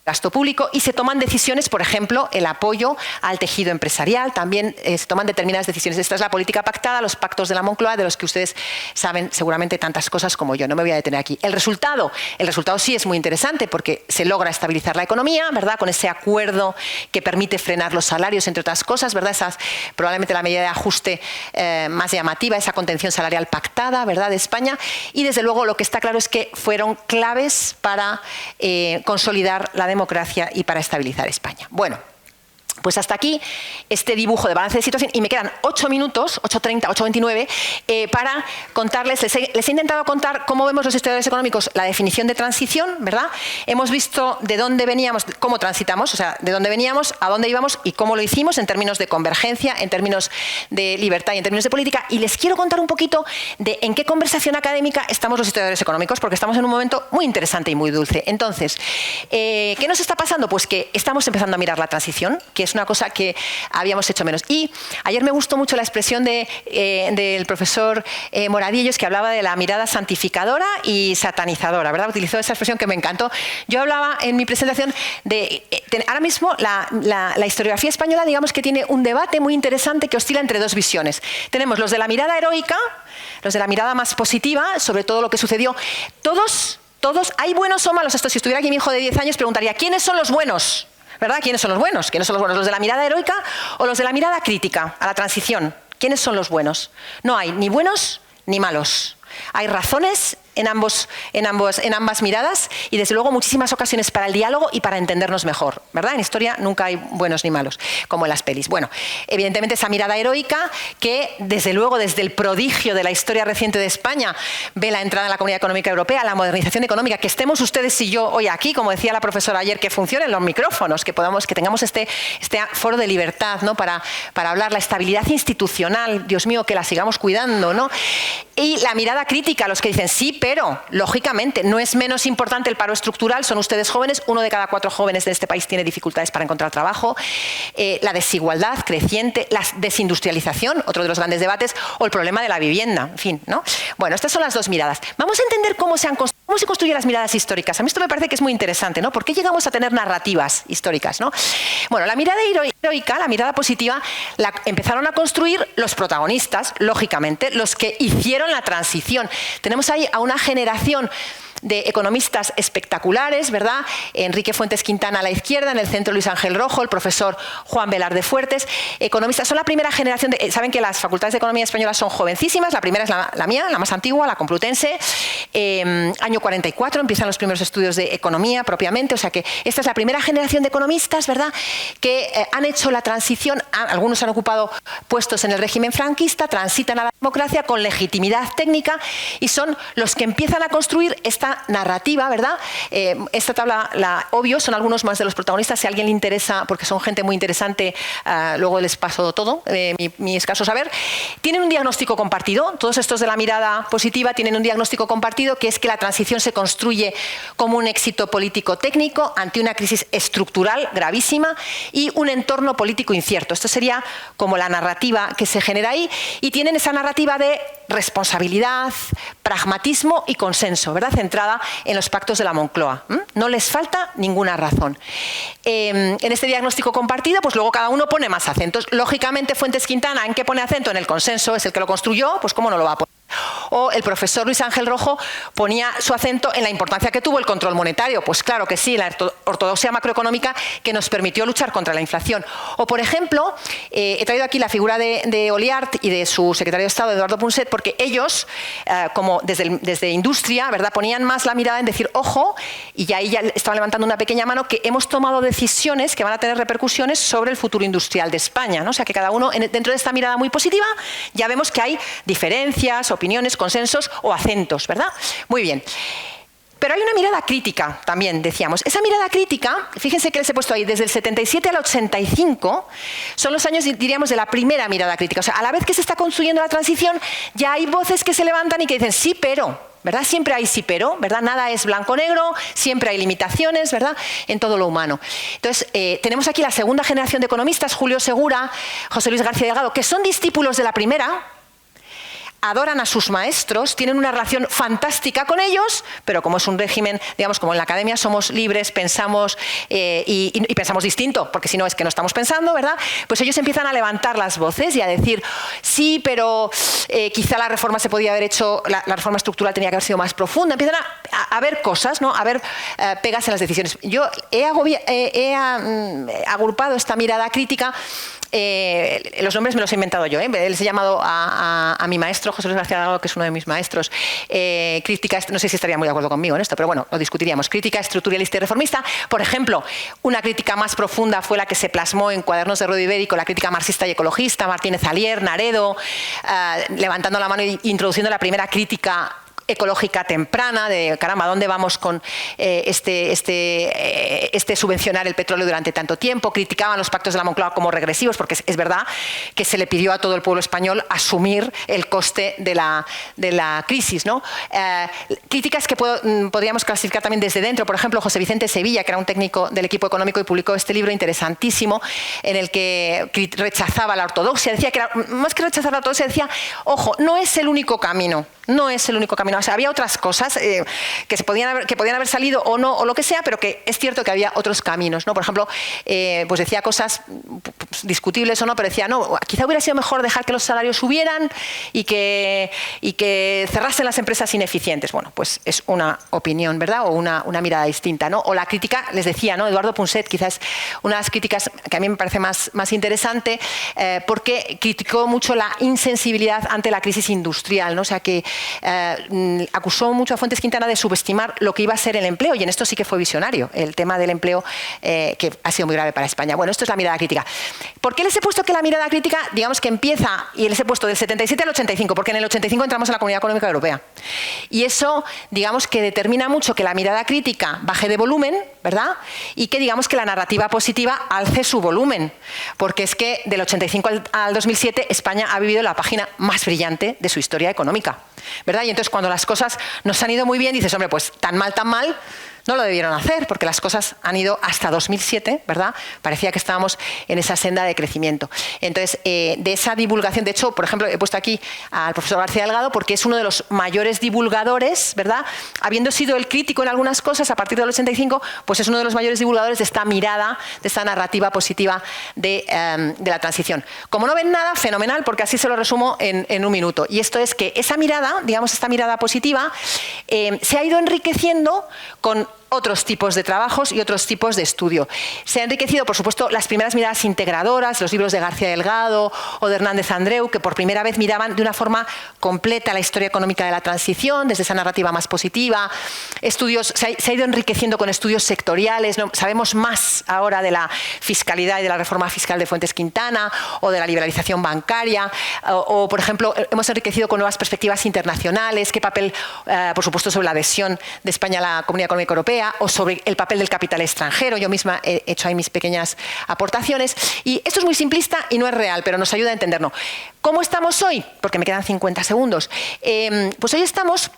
B: gasto público, y se toman decisiones, por ejemplo, el apoyo al tejido empresarial, también se toman determinadas decisiones. Esta es la política pactada, los pactos de la Moncloa, de los que ustedes saben seguramente tantas cosas como yo, no me voy a detener aquí. El resultado sí es muy interesante porque se logra estabilizar la economía, ¿verdad?, con ese acuerdo que permite frenar los salarios, entre otras cosas, ¿verdad?, esa es probablemente la medida de ajuste más llamativa, esa contención salarial pactada, ¿verdad?, de España, y desde luego lo que está claro es que fueron claves para consolidar la democracia y para estabilizar España. Bueno, Pues hasta aquí este dibujo de balance de situación y me quedan 8 minutos, 8:30, 8:29, para contarles, les he intentado contar cómo vemos los historiadores económicos la definición de transición, ¿verdad? Hemos visto de dónde veníamos, cómo transitamos, o sea, de dónde veníamos, a dónde íbamos y cómo lo hicimos en términos de convergencia, en términos de libertad y en términos de política, y les quiero contar un poquito de en qué conversación académica estamos los historiadores económicos, porque estamos en un momento muy interesante y muy dulce. Entonces, ¿qué nos está pasando? Pues que estamos empezando a mirar la transición, que es una cosa que habíamos hecho menos. Y ayer me gustó mucho la expresión del profesor Moradillos, que hablaba de la mirada santificadora y satanizadora, ¿verdad? Utilizó esa expresión que me encantó. Yo hablaba en mi presentación de... ahora mismo la historiografía española, digamos que tiene un debate muy interesante que oscila entre dos visiones. Tenemos los de la mirada heroica, los de la mirada más positiva, sobre todo lo que sucedió. Todos, ¿hay buenos o malos? Esto, si estuviera aquí mi hijo de 10 años, preguntaría, ¿quiénes son los buenos? ¿Verdad? ¿Quiénes son los buenos? ¿Quiénes son los buenos? ¿Los de la mirada heroica o los de la mirada crítica a la transición? ¿Quiénes son los buenos? No hay ni buenos ni malos. Hay razones en ambas miradas y desde luego muchísimas ocasiones para el diálogo y para entendernos mejor, ¿verdad? En historia nunca hay buenos ni malos, como en las pelis. Bueno, evidentemente esa mirada heroica que desde luego desde el prodigio de la historia reciente de España ve la entrada en la Comunidad Económica Europea, la modernización económica, que estemos ustedes y yo hoy aquí, como decía la profesora ayer, que funcionen los micrófonos, que tengamos este foro de libertad, ¿no? para hablar, la estabilidad institucional, Dios mío, que la sigamos cuidando, ¿no? Y la mirada crítica, los que dicen sí, pero, lógicamente, no es menos importante el paro estructural, son ustedes jóvenes, 1 de cada 4 jóvenes de este país tiene dificultades para encontrar trabajo, la desigualdad creciente, la desindustrialización, otro de los grandes debates, o el problema de la vivienda, en fin, ¿no? Bueno, estas son las dos miradas. Vamos a entender cómo se construyen las miradas históricas. A mí esto me parece que es muy interesante, ¿no? ¿Por qué llegamos a tener narrativas históricas, ¿no? Bueno, la mirada heroica, la mirada positiva, la empezaron a construir los protagonistas, lógicamente, los que hicieron la transición. Tenemos ahí a una generación de economistas espectaculares, ¿verdad? Enrique Fuentes Quintana a la izquierda, en el centro Luis Ángel Rojo, el profesor Juan Velarde Fuertes, economistas, son la primera generación saben que las facultades de economía españolas son jovencísimas, la primera es la mía, la más antigua, la Complutense, año 44 empiezan los primeros estudios de economía propiamente, o sea que esta es la primera generación de economistas, ¿verdad? Que han hecho la transición, algunos han ocupado puestos en el régimen franquista, transitan a la democracia con legitimidad técnica y son los que empiezan a construir esta narrativa, ¿verdad? Esta tabla, obvio, son algunos más de los protagonistas. Si a alguien le interesa, porque son gente muy interesante, luego les paso todo, mi escaso saber. Tienen un diagnóstico compartido. Todos estos de la mirada positiva tienen un diagnóstico compartido, que es que la transición se construye como un éxito político-técnico ante una crisis estructural gravísima y un entorno político incierto. Esto sería como la narrativa que se genera ahí, y tienen esa narrativa de responsabilidad, pragmatismo y consenso, ¿verdad? Centrada en los pactos de la Moncloa. No les falta ninguna razón. En este diagnóstico compartido, pues luego cada uno pone más acentos. Lógicamente, Fuentes Quintana, ¿en qué pone acento? En el consenso, es el que lo construyó, pues ¿cómo no lo va a poner? O el profesor Luis Ángel Rojo ponía su acento en la importancia que tuvo el control monetario. Pues claro que sí, la ortodoxia macroeconómica que nos permitió luchar contra la inflación. O, por ejemplo, he traído aquí la figura de Oliart y de su secretario de Estado, Eduardo Punset, porque ellos, como desde industria, ¿verdad?, ponían más la mirada en decir, ojo, y ahí ya estaban levantando una pequeña mano, que hemos tomado decisiones que van a tener repercusiones sobre el futuro industrial de España, ¿no? O sea, que cada uno, dentro de esta mirada muy positiva, ya vemos que hay diferencias, opiniones, consensos o acentos, ¿verdad? Muy bien. Pero hay una mirada crítica también, decíamos. Esa mirada crítica, fíjense que les he puesto ahí, desde el 77 al 85, son los años, diríamos, de la primera mirada crítica. O sea, a la vez que se está construyendo la transición, ya hay voces que se levantan y que dicen, sí, pero, ¿verdad? Siempre hay sí, pero, ¿verdad? Nada es blanco-negro, siempre hay limitaciones, ¿verdad? En todo lo humano. Entonces, tenemos aquí la segunda generación de economistas, Julio Segura, José Luis García Delgado, que son discípulos de la primera, adoran a sus maestros, tienen una relación fantástica con ellos, pero como es un régimen, digamos, como en la academia somos libres, pensamos y pensamos distinto, porque si no es que no estamos pensando, ¿verdad? Pues ellos empiezan a levantar las voces y a decir, sí, pero quizá la reforma se podía haber hecho, la reforma estructural tenía que haber sido más profunda. Empiezan a ver cosas, ¿no? A ver pegas en las decisiones. Yo he agrupado esta mirada crítica. los nombres me los he inventado yo, les he llamado a mi maestro, José Luis García Delgado, que es uno de mis maestros, crítica, no sé si estaría muy de acuerdo conmigo en esto, pero bueno, lo discutiríamos, crítica estructuralista y reformista. Por ejemplo, una crítica más profunda fue la que se plasmó en Cuadernos de Ruedo Ibérico, la crítica marxista y ecologista, Martínez Alier, Naredo, levantando la mano e introduciendo la primera crítica ecológica temprana, de caramba, ¿dónde vamos con este subvencionar el petróleo durante tanto tiempo? Criticaban los pactos de la Moncloa como regresivos, porque es verdad que se le pidió a todo el pueblo español asumir el coste de la crisis, ¿no? Críticas que podríamos clasificar también desde dentro. Por ejemplo, José Vicente Sevilla, que era un técnico del equipo económico y publicó este libro interesantísimo en el que rechazaba la ortodoxia. Decía que era, más que rechazar la ortodoxia, decía, ojo, no es el único camino. No es el único camino. O sea, había otras cosas que podían haber salido o no, o lo que sea, pero que es cierto que había otros caminos, ¿no? Por ejemplo, pues decía cosas discutibles o no, pero decía, no, quizá hubiera sido mejor dejar que los salarios subieran y que cerrasen las empresas ineficientes. Bueno, pues es una opinión, ¿verdad? O una mirada distinta, ¿no? O la crítica, les decía, ¿no? Eduardo Punset, quizás una de las críticas que a mí me parece más interesante, porque criticó mucho la insensibilidad ante la crisis industrial, ¿no? O sea, que acusó mucho a Fuentes Quintana de subestimar lo que iba a ser el empleo, y en esto sí que fue visionario, el tema del empleo, que ha sido muy grave para España. Bueno, esto es la mirada crítica. ¿Por qué les he puesto que la mirada crítica, digamos que empieza, y les he puesto del 77 al 85? Porque en el 85 entramos en la Comunidad Económica Europea. Y eso, digamos que determina mucho que la mirada crítica baje de volumen, ¿verdad? Y que digamos que la narrativa positiva alce su volumen. Porque es que del 85 al 2007 España ha vivido la página más brillante de su historia económica, ¿verdad? Y entonces cuando las cosas nos han ido muy bien, dices, hombre, pues tan mal, no lo debieron hacer, porque las cosas han ido hasta 2007, ¿verdad? Parecía que estábamos en esa senda de crecimiento. Entonces, de esa divulgación, de hecho, por ejemplo, he puesto aquí al profesor García Delgado porque es uno de los mayores divulgadores, ¿verdad? Habiendo sido el crítico en algunas cosas a partir del 85, pues es uno de los mayores divulgadores de esta mirada, de esta narrativa positiva de la transición. Como no ven nada, fenomenal, porque así se lo resumo en un minuto. Y esto es que esa mirada, digamos, esta mirada positiva, se ha ido enriqueciendo con otros tipos de trabajos y otros tipos de estudio. Se ha enriquecido, por supuesto, las primeras miradas integradoras, los libros de García Delgado o de Hernández Andreu, que por primera vez miraban de una forma completa la historia económica de la transición, desde esa narrativa más positiva. Estudios, se ha ido enriqueciendo con estudios sectoriales, ¿no? Sabemos más ahora de la fiscalidad y de la reforma fiscal de Fuentes Quintana, o de la liberalización bancaria, o por ejemplo, hemos enriquecido con nuevas perspectivas internacionales, qué papel, por supuesto, sobre la adhesión de España a la Comunidad Económica Europea, o sobre el papel del capital extranjero. Yo misma he hecho ahí mis pequeñas aportaciones. Y esto es muy simplista y no es real, pero nos ayuda a entenderlo. ¿Cómo estamos hoy? Porque me quedan 50 segundos. Pues hoy estamos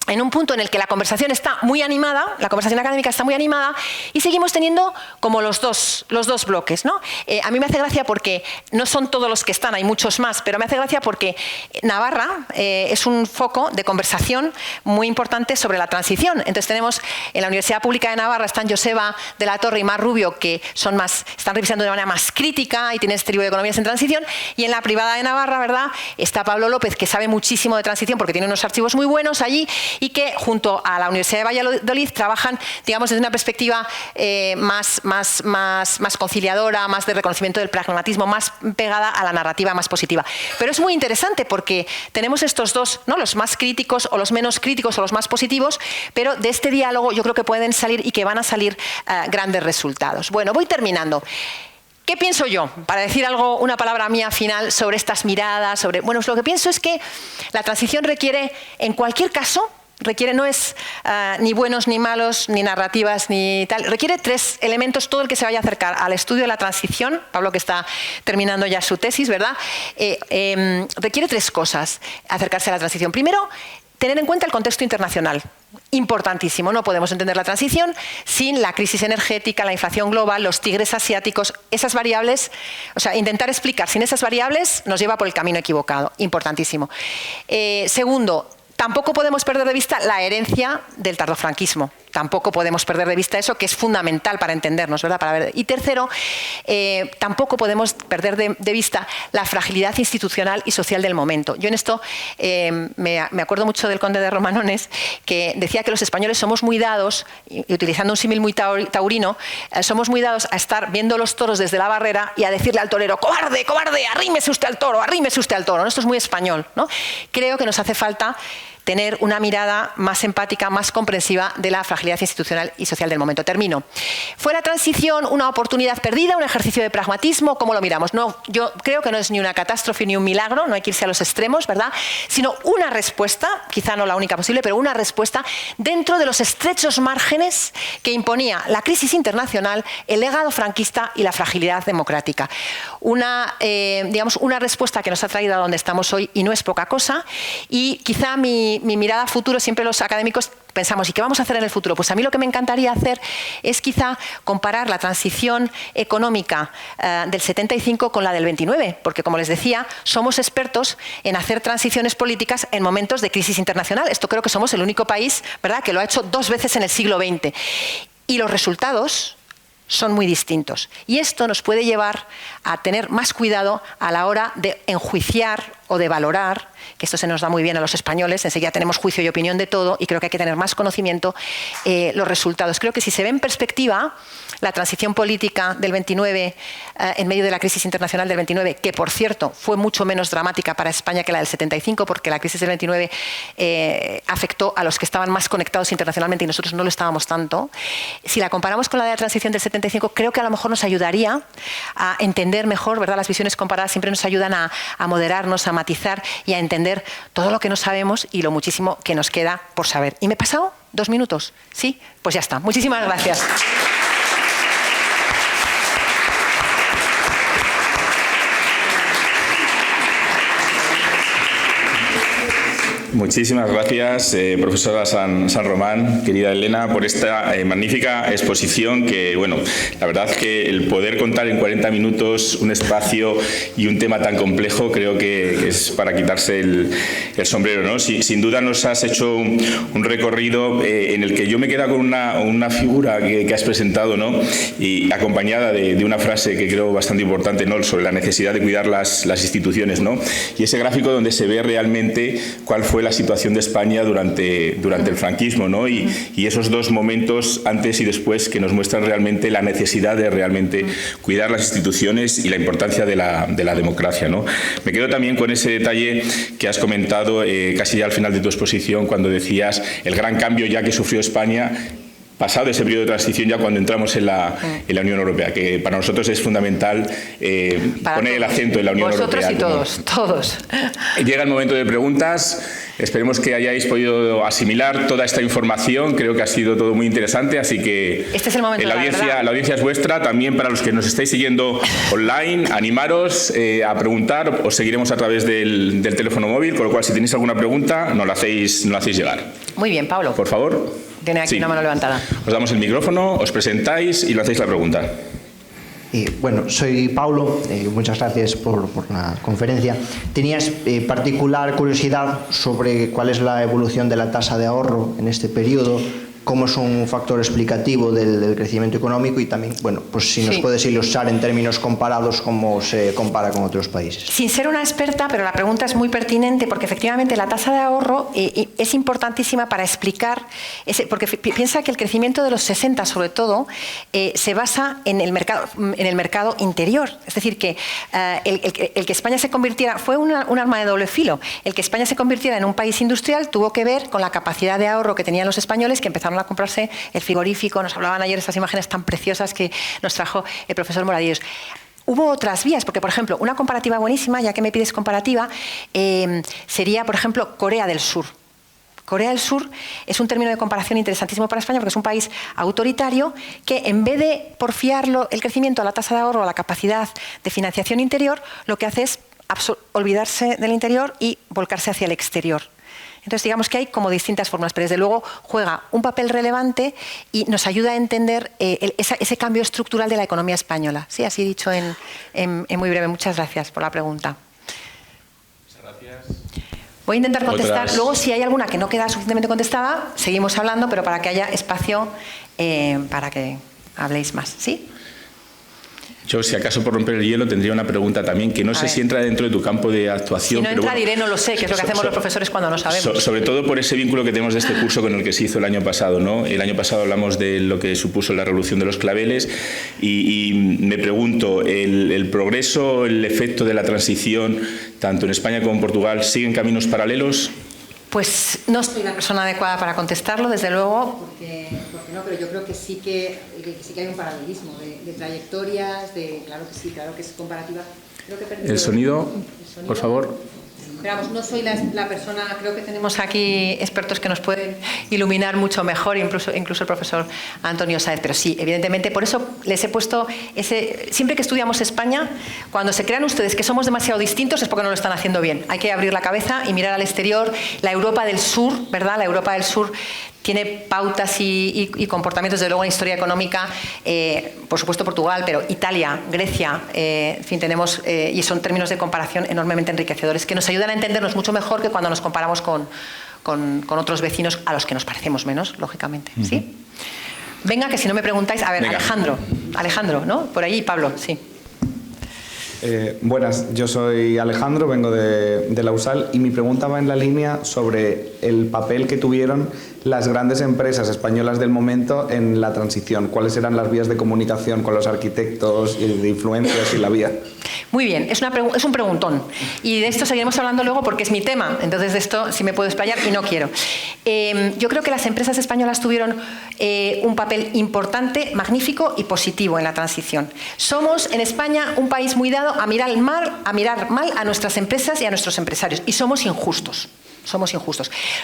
B: en un punto en el que la conversación está muy animada, la conversación académica está muy animada, y seguimos teniendo como los dos bloques, ¿no? A mí me hace gracia porque no son todos los que están, hay muchos más, pero me hace gracia porque Navarra es un foco de conversación muy importante sobre la transición. Entonces tenemos en la Universidad Pública de Navarra, están Joseba de la Torre y Mar Rubio, que están revisando de una manera más crítica y tienen este libro de economías en transición, y en la privada de Navarra, ¿verdad?, está Pablo López, que sabe muchísimo de transición porque tiene unos archivos muy buenos allí, y que junto a la Universidad de Valladolid trabajan, digamos, desde una perspectiva más conciliadora, más de reconocimiento del pragmatismo, más pegada a la narrativa más positiva. Pero es muy interesante porque tenemos estos dos, ¿no?, los más críticos o los menos críticos o los más positivos, pero de este diálogo yo creo que pueden salir y que van a salir grandes resultados. Bueno, voy terminando. ¿Qué pienso yo? Para decir algo, una palabra mía final sobre estas miradas, bueno, lo que pienso es que la transición requiere, en cualquier caso, no es ni buenos ni malos, ni narrativas, ni tal. Requiere tres elementos. Todo el que se vaya a acercar al estudio de la transición, Pablo, que está terminando ya su tesis, ¿verdad?, requiere tres cosas acercarse a la transición. Primero, tener en cuenta el contexto internacional. Importantísimo. No podemos entender la transición sin la crisis energética, la inflación global, los tigres asiáticos, esas variables. O sea, intentar explicar sin esas variables nos lleva por el camino equivocado. Importantísimo. Segundo, tampoco podemos perder de vista la herencia del tardofranquismo. tampoco podemos perder de vista eso, que es fundamental para entendernos, ¿verdad? Y tercero, tampoco podemos perder de vista la fragilidad institucional y social del momento. Yo en esto me acuerdo mucho del conde de Romanones, que decía que los españoles somos muy dados, y utilizando un símil muy taurino, somos muy dados a estar viendo los toros desde la barrera y a decirle al torero: cobarde, cobarde, arrímese usted al toro, arrímese usted al toro. ¿No? Esto es muy español, ¿no? Creo que nos hace falta tener una mirada más empática, más comprensiva de la fragilidad institucional y social del momento. Termino. ¿Fue la transición una oportunidad perdida, un ejercicio de pragmatismo? ¿Cómo lo miramos? No, yo creo que no es ni una catástrofe ni un milagro, no hay que irse a los extremos, ¿verdad? Sino una respuesta, quizá no la única posible, pero una respuesta dentro de los estrechos márgenes que imponía la crisis internacional, el legado franquista y la fragilidad democrática. Digamos, una respuesta que nos ha traído a donde estamos hoy, y no es poca cosa, y quizá mi mirada a futuro, siempre los académicos pensamos, ¿y qué vamos a hacer en el futuro? Pues a mí lo que me encantaría hacer es quizá comparar la transición económica del 75 con la del 29, porque como les decía, somos expertos en hacer transiciones políticas en momentos de crisis internacional. Esto creo que somos el único país, ¿verdad?, que lo ha hecho 2 veces en el siglo XX. Y los resultados son muy distintos. Y esto nos puede llevar a tener más cuidado a la hora de enjuiciar o de valorar, que esto se nos da muy bien a los españoles, enseguida tenemos juicio y opinión de todo, y creo que hay que tener más conocimiento, los resultados. Creo que si se ve en perspectiva la transición política del 29 en medio de la crisis internacional del 29, que por cierto fue mucho menos dramática para España que la del 75, porque la crisis del 29 afectó a los que estaban más conectados internacionalmente y nosotros no lo estábamos tanto. Si la comparamos con la de la transición del 75, creo que a lo mejor nos ayudaría a entender mejor, ¿verdad? Las visiones comparadas siempre nos ayudan a moderarnos, a matizar y a entender todo lo que no sabemos y lo muchísimo que nos queda por saber. ¿Y me he pasado 2 minutos? ¿Sí? Pues ya está. Muchísimas gracias.
A: Muchísimas gracias, profesora San Román, querida Elena, por esta magnífica exposición que, bueno, la verdad que el poder contar en 40 minutos un espacio y un tema tan complejo creo que es para quitarse el sombrero, ¿no? Sin duda nos has hecho un recorrido en el que yo me quedo con una figura que has presentado, ¿no? Y acompañada de una frase que creo bastante importante, ¿no?, sobre la necesidad de cuidar las instituciones, ¿no? Y ese gráfico donde se ve realmente cuál fue la situación de España durante el franquismo, ¿no? Y esos 2 momentos antes y después que nos muestran realmente la necesidad de realmente cuidar las instituciones y la importancia de la democracia, ¿no? Me quedo también con ese detalle que has comentado casi ya al final de tu exposición, cuando decías el gran cambio ya que sufrió España pasado ese periodo de transición, ya cuando entramos en la Unión Europea, que para nosotros es fundamental poner el acento en la Unión Europea.
B: Vosotros y todos.
A: Llega el momento de preguntas. Esperemos que hayáis podido asimilar toda esta información. Creo que ha sido todo muy interesante, así que
B: este es el momento
A: la audiencia es vuestra. También para los que nos estáis siguiendo online, animaros a preguntar. Os seguiremos a través del teléfono móvil, con lo cual si tenéis alguna pregunta nos la hacéis llegar.
B: Muy bien, Pablo.
A: Por favor.
B: Tiene aquí una mano levantada.
A: Os damos el micrófono, os presentáis y le hacéis la pregunta.
C: Bueno, soy Paulo, muchas gracias por la conferencia. Tenías particular curiosidad sobre cuál es la evolución de la tasa de ahorro en este periodo, cómo es un factor explicativo del crecimiento económico y también, bueno, pues si nos puedes ilustrar en términos comparados cómo se compara con otros países.
B: Sin ser una experta, pero la pregunta es muy pertinente porque efectivamente la tasa de ahorro es importantísima para explicar, porque piensa que el crecimiento de los 60 sobre todo se basa en el mercado interior. Es decir, que el que España se convirtiera, fue un arma de doble filo, el que España se convirtiera en un país industrial tuvo que ver con la capacidad de ahorro que tenían los españoles, que empezaron a comprarse el frigorífico. Nos hablaban ayer de estas imágenes tan preciosas que nos trajo el profesor Moradillos. Hubo otras vías, porque por ejemplo, una comparativa buenísima, ya que me pides comparativa, sería por ejemplo Corea del Sur. Corea del Sur es un término de comparación interesantísimo para España porque es un país autoritario que en vez de porfiar el crecimiento a la tasa de ahorro, a la capacidad de financiación interior, lo que hace es olvidarse del interior y volcarse hacia el exterior. Entonces, digamos que hay como distintas formas, pero desde luego juega un papel relevante y nos ayuda a entender ese cambio estructural de la economía española. Sí, así dicho en muy breve. Muchas gracias por la pregunta.
A: Muchas gracias.
B: Voy a intentar contestar.
A: Otras.
B: Luego, si hay alguna que no queda suficientemente contestada, seguimos hablando, pero para que haya espacio para que habléis más. ¿Sí?
A: Yo, si acaso por romper el hielo, tendría una pregunta también, que no sé si entra dentro de tu campo de actuación.
B: Si no entra,
A: pero
B: diré, no lo sé, que es lo que hacemos los profesores cuando no sabemos.
A: Sobre todo por ese vínculo que tenemos de este curso con el que se hizo el año pasado, ¿no? El año pasado hablamos de lo que supuso la revolución de los claveles y me pregunto, ¿el progreso, el efecto de la transición, tanto en España como en Portugal, siguen caminos paralelos?
B: Pues no soy la persona adecuada para contestarlo, desde luego, porque no, pero yo creo que sí que hay un paralelismo de trayectorias, claro que es comparativa. Creo que
A: ¿El sonido, por favor?
B: Pero vamos, no soy la persona, creo que tenemos aquí expertos que nos pueden iluminar mucho mejor, incluso el profesor Antonio Sáez, pero sí, evidentemente, por eso les he puesto siempre que estudiamos España, cuando se crean ustedes que somos demasiado distintos es porque no lo están haciendo bien. Hay que abrir la cabeza y mirar al exterior. La Europa del Sur, ¿verdad? La Europa del Sur tiene pautas y comportamientos, desde luego en historia económica, por supuesto Portugal, pero Italia, Grecia, en fin, tenemos, y son términos de comparación enormemente enriquecedores, que nos ayudan a entendernos mucho mejor que cuando nos comparamos con otros vecinos a los que nos parecemos menos, lógicamente. ¿Sí? Venga, que si no me preguntáis, a ver, venga. Alejandro, ¿no? Por allí, Pablo, sí.
D: Buenas, yo soy Alejandro, vengo de la USAL y mi pregunta va en la línea sobre el papel que tuvieron las grandes empresas españolas del momento en la transición. ¿Cuáles eran las vías de comunicación con los arquitectos y de influencias y la vía?
B: Muy bien, es un preguntón. Y de esto seguiremos hablando luego porque es mi tema. Entonces de esto sí me puedo explayar y no quiero. Yo creo que las empresas españolas tuvieron un papel importante, magnífico y positivo en la transición. Somos en España un país muy dado a mirar mal a nuestras empresas y a nuestros empresarios. Y somos injustos.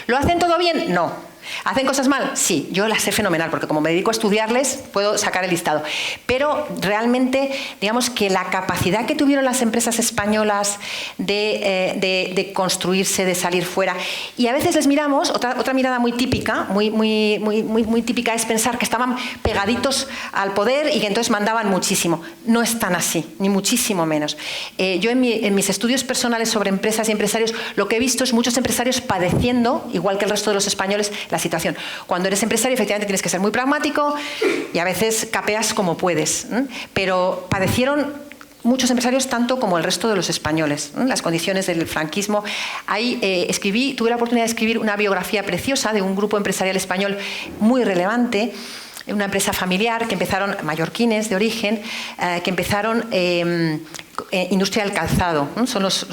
B: ¿Lo hacen todo bien? No. ¿Hacen cosas mal? Sí, yo las sé fenomenal, porque como me dedico a estudiarles, puedo sacar el listado. Pero realmente, digamos que la capacidad que tuvieron las empresas españolas de construirse, de salir fuera, y a veces les miramos, otra mirada muy típica, muy típica es pensar que estaban pegaditos al poder y que entonces mandaban muchísimo. No es tan así, ni muchísimo menos. Yo en mis estudios personales sobre empresas y empresarios, lo que he visto es muchos empresarios padeciendo, igual que el resto de los españoles, la situación. Cuando eres empresario, efectivamente tienes que ser muy pragmático y a veces capeas como puedes, pero padecieron muchos empresarios tanto como el resto de los españoles, las condiciones del franquismo. Ahí tuve la oportunidad de escribir una biografía preciosa de un grupo empresarial español muy relevante, una empresa familiar que empezaron, mallorquines de origen, que empezaron industria del calzado, ¿no? Son los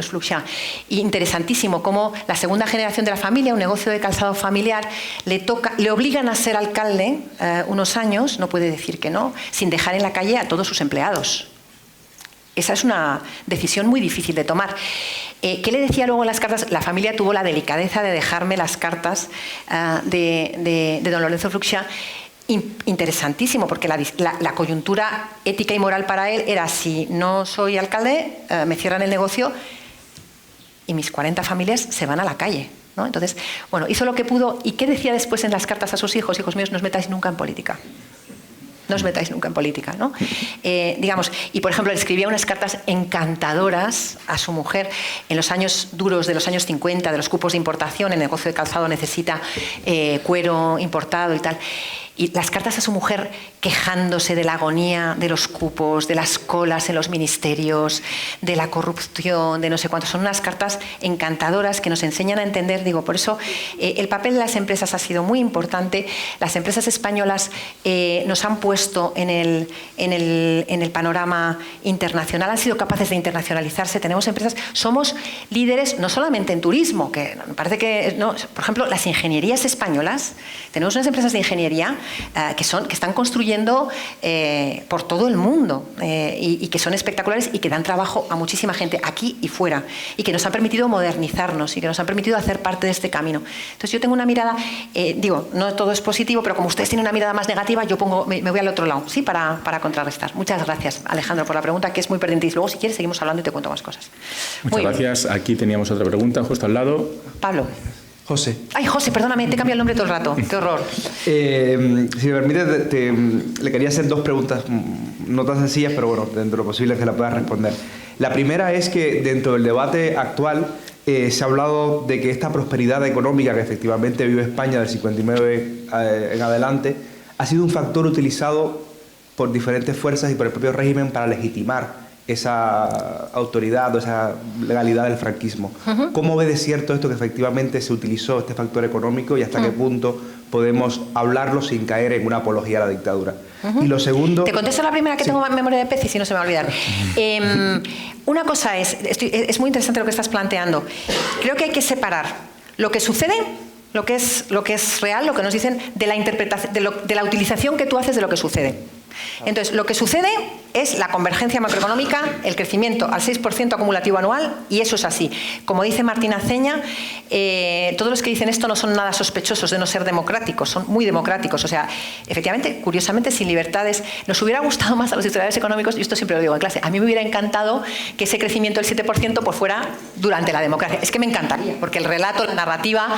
B: Fluxian. Y interesantísimo cómo la segunda generación de la familia, un negocio de calzado familiar, le obligan a ser alcalde unos años, no puede decir que no, sin dejar en la calle a todos sus empleados. Esa es una decisión muy difícil de tomar. ¿Qué le decía luego en las cartas? La familia tuvo la delicadeza de dejarme las cartas de don Lorenzo Fluxian. Interesantísimo, porque la coyuntura ética y moral para él era: si no soy alcalde, me cierran el negocio y mis 40 familias se van a la calle, ¿no? Entonces, bueno, hizo lo que pudo. ¿Y qué decía después en las cartas a sus hijos? Hijos míos, no os metáis nunca en política. No os metáis nunca en política, ¿no? Digamos, y por ejemplo, le escribía unas cartas encantadoras a su mujer en los años duros de los años 50, de los cupos de importación. El negocio de calzado necesita cuero importado y tal. Y las cartas a su mujer quejándose de la agonía de los cupos, de las colas en los ministerios, de la corrupción, de no sé cuánto. Son unas cartas encantadoras que nos enseñan a entender. Digo, por eso el papel de las empresas ha sido muy importante. Las empresas españolas nos han puesto en el panorama internacional, han sido capaces de internacionalizarse. Tenemos empresas, somos líderes no solamente en turismo, que me parece que, no, por ejemplo, las ingenierías españolas, tenemos unas empresas de ingeniería que están construyendo por todo el mundo y que son espectaculares y que dan trabajo a muchísima gente aquí y fuera, y que nos han permitido modernizarnos y que nos han permitido hacer parte de este camino. Entonces yo tengo una mirada, digo, no todo es positivo, pero como ustedes tienen una mirada más negativa, yo me voy al otro lado, ¿sí? Para contrarrestar. Muchas gracias, Alejandro, por la pregunta, que es muy pertinente. Y luego, si quieres, seguimos hablando y te cuento más cosas.
A: Muchas gracias. Aquí teníamos otra pregunta justo al lado.
B: Pablo.
D: José.
B: Ay, José, perdóname, te he cambiado el nombre todo el rato. Qué horror.
D: Si me permites, le quería hacer dos preguntas, no tan sencillas, pero bueno, dentro de lo posible que la puedas responder. La primera es que dentro del debate actual se ha hablado de que esta prosperidad económica que efectivamente vive España del 59 en adelante ha sido un factor utilizado por diferentes fuerzas y por el propio régimen para legitimar esa autoridad o esa legalidad del franquismo. ¿Cómo ve de cierto esto que efectivamente se utilizó este factor económico y hasta qué punto podemos hablarlo sin caer en una apología a la dictadura? Y lo segundo...
B: Te contesto la primera, que tengo memoria de pez y si no se me va a olvidar. Una cosa es muy interesante lo que estás planteando. Creo que hay que separar lo que sucede, lo que es real, lo que nos dicen, de la interpretación, de la utilización que tú haces de lo que sucede. Entonces, lo que sucede es la convergencia macroeconómica, el crecimiento al 6% acumulativo anual, y eso es así. Como dice Martín Aceña, todos los que dicen esto no son nada sospechosos de no ser democráticos, son muy democráticos. O sea, efectivamente, curiosamente, sin libertades. Nos hubiera gustado más a los historiadores económicos, y esto siempre lo digo en clase, a mí me hubiera encantado que ese crecimiento del 7% pues fuera durante la democracia. Es que me encantaría, porque el relato, la narrativa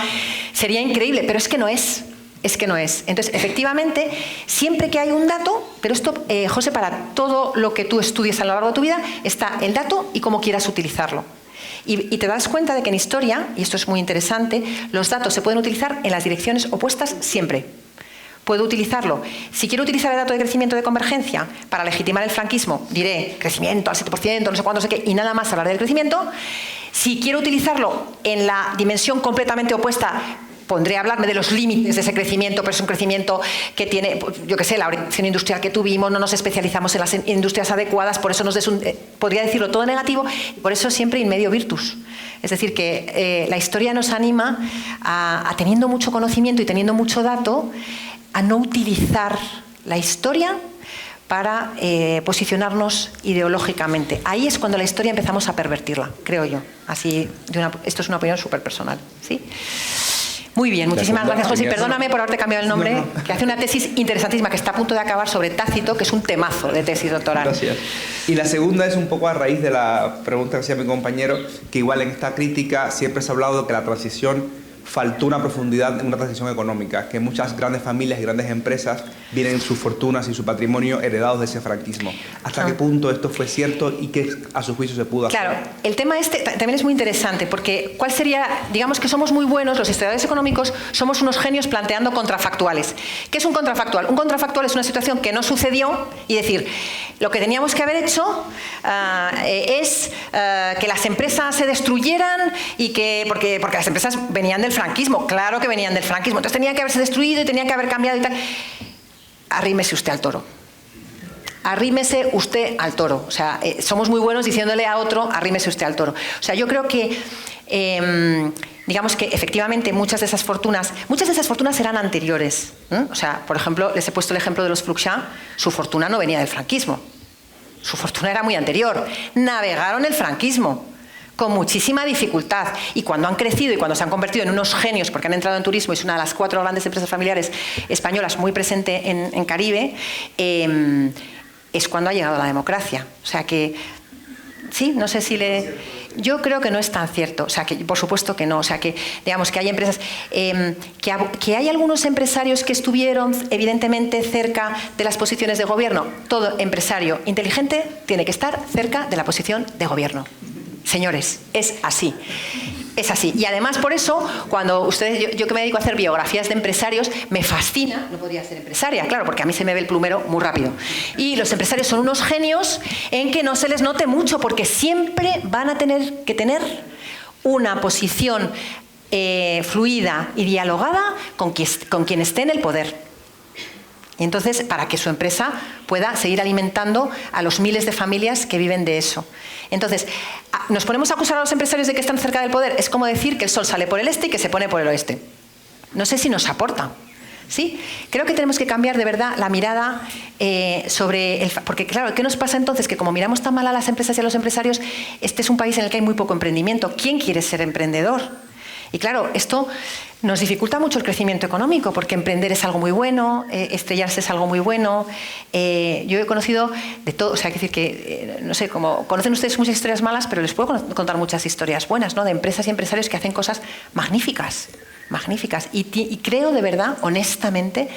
B: sería increíble, pero es que no es. Es que no es. Entonces, efectivamente, siempre que hay un dato, pero esto, José, para todo lo que tú estudies a lo largo de tu vida, está el dato y cómo quieras utilizarlo. Y te das cuenta de que en historia, y esto es muy interesante, los datos se pueden utilizar en las direcciones opuestas siempre. Puedo utilizarlo. Si quiero utilizar el dato de crecimiento de convergencia para legitimar el franquismo, diré crecimiento al 7%, no sé cuándo, no sé qué, y nada más hablar del crecimiento. Si quiero utilizarlo en la dimensión completamente opuesta, pondré a hablarme de los límites de ese crecimiento, pero es un crecimiento que tiene, yo qué sé, la orientación industrial que tuvimos, no nos especializamos en las industrias adecuadas, por eso podría decirlo todo negativo, por eso siempre in medio virtus. Es decir, que la historia nos anima a teniendo mucho conocimiento y teniendo mucho dato, a no utilizar la historia para posicionarnos ideológicamente. Ahí es cuando la historia empezamos a pervertirla, creo yo. Así, esto es una opinión súper personal, ¿sí? Muy bien, muchísimas gracias, José. Y perdóname por haberte cambiado el nombre, que hace una tesis interesantísima que está a punto de acabar sobre Tácito, que es un temazo de tesis doctoral.
D: Gracias. Y la segunda es un poco a raíz de la pregunta que hacía mi compañero, que igual en esta crítica siempre se ha hablado de que la transición faltó una profundidad en una transición económica, que muchas grandes familias y grandes empresas vienen sus fortunas y su patrimonio heredados de ese franquismo. ¿Hasta qué punto esto fue cierto y qué a su juicio se pudo hacer?
B: Claro, el tema este también es muy interesante, porque ¿cuál sería? Digamos que somos muy buenos, los historiadores económicos, somos unos genios planteando contrafactuales. ¿Qué es un contrafactual? Un contrafactual es una situación que no sucedió y decir, lo que teníamos que haber hecho es que las empresas se destruyeran y que porque las empresas venían del franquismo, claro que venían del franquismo, entonces tenía que haberse destruido y tenía que haber cambiado y tal. Arrímese usted al toro. Arrímese usted al toro. O sea, somos muy buenos diciéndole a otro, arrímese usted al toro. O sea, yo creo que, digamos que efectivamente muchas de esas fortunas eran anteriores. O sea, por ejemplo, les he puesto el ejemplo de los Fluxà, su fortuna no venía del franquismo. Su fortuna era muy anterior. Navegaron el franquismo con muchísima dificultad, y cuando han crecido y cuando se han convertido en unos genios porque han entrado en turismo, es una de las 4 grandes empresas familiares españolas muy presente en Caribe, es cuando ha llegado la democracia. O sea que, sí, no sé si yo creo que no es tan cierto, o sea que por supuesto que no, o sea que digamos que hay empresas, que hay algunos empresarios que estuvieron evidentemente cerca de las posiciones de gobierno. Todo empresario inteligente tiene que estar cerca de la posición de gobierno. Señores, es así. Es así. Y además por eso, cuando ustedes, yo que me dedico a hacer biografías de empresarios, me fascina, no podría ser empresaria, claro, porque a mí se me ve el plumero muy rápido. Y los empresarios son unos genios en que no se les note mucho, porque siempre van a tener que tener una posición fluida y dialogada con quien esté en el poder. Y entonces, para que su empresa pueda seguir alimentando a los miles de familias que viven de eso. Entonces, ¿nos ponemos a acusar a los empresarios de que están cerca del poder? Es como decir que el sol sale por el este y que se pone por el oeste. No sé si nos aporta. ¿Sí? Creo que tenemos que cambiar de verdad la mirada sobre porque claro, ¿qué nos pasa entonces? Que como miramos tan mal a las empresas y a los empresarios, este es un país en el que hay muy poco emprendimiento. ¿Quién quiere ser emprendedor? Y claro, esto nos dificulta mucho el crecimiento económico, porque emprender es algo muy bueno, estrellarse es algo muy bueno. Yo he conocido de todo, o sea, hay que decir que, no sé, como conocen ustedes muchas historias malas, pero les puedo contar muchas historias buenas, ¿no? De empresas y empresarios que hacen cosas magníficas, magníficas. Y creo de verdad, honestamente,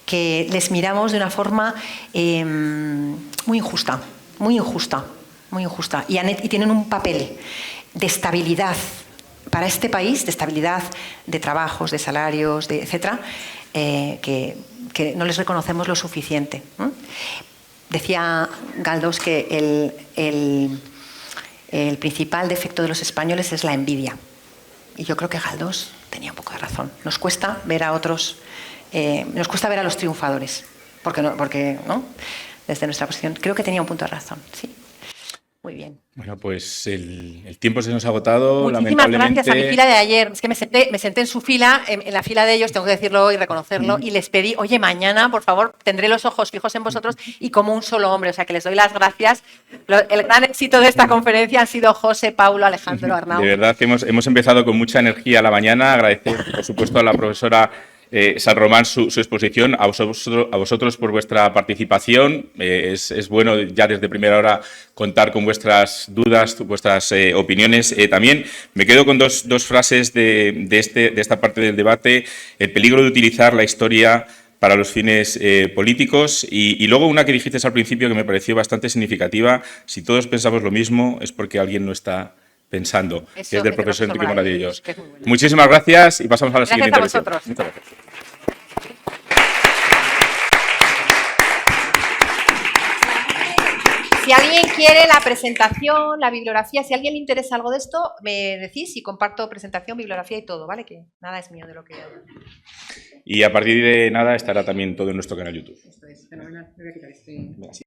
B: que les miramos de una forma muy injusta, muy injusta, muy injusta. Y tienen un papel de estabilidad para este país, de estabilidad, de trabajos, de salarios, etcétera, que no les reconocemos lo suficiente. Decía Galdós que el principal defecto de los españoles es la envidia. Y yo creo que Galdós tenía un poco de razón. Nos cuesta ver a otros, nos cuesta ver a los triunfadores, porque ¿no? Desde nuestra posición creo que tenía un punto de razón. Sí. Muy bien.
A: Bueno, pues el tiempo se nos ha agotado,
B: Muchísimas
A: lamentablemente.
B: gracias a mi fila de ayer. Es que me senté en su fila, en la fila de ellos, tengo que decirlo y reconocerlo, y les pedí, oye, mañana, por favor, tendré los ojos fijos en vosotros y como un solo hombre. O sea, que les doy las gracias. El gran éxito de esta conferencia han sido José, Paulo, Alejandro, Arnau.
A: De verdad que hemos empezado con mucha energía la mañana. Agradecer, por supuesto, a la profesora San Román su exposición, a vosotros por vuestra participación. Es bueno ya desde primera hora contar con vuestras dudas, vuestras opiniones. También me quedo con dos frases de esta parte del debate: el peligro de utilizar la historia para los fines políticos y luego una que dijiste al principio que me pareció bastante significativa: si todos pensamos lo mismo es porque alguien no está pensando, que es del profesor Enrique Moradillos. Muchísimas gracias y pasamos a la siguiente intervención.
B: Gracias a vosotros.
A: Muchas gracias.
B: Si alguien quiere la presentación, la bibliografía, si a alguien le interesa algo de esto, me decís y comparto presentación, bibliografía y todo, ¿vale? Que nada es mío de lo que hago.
A: Y a partir de nada estará también todo en nuestro canal YouTube.
B: Esto es fenomenal. Me voy a quitar esto.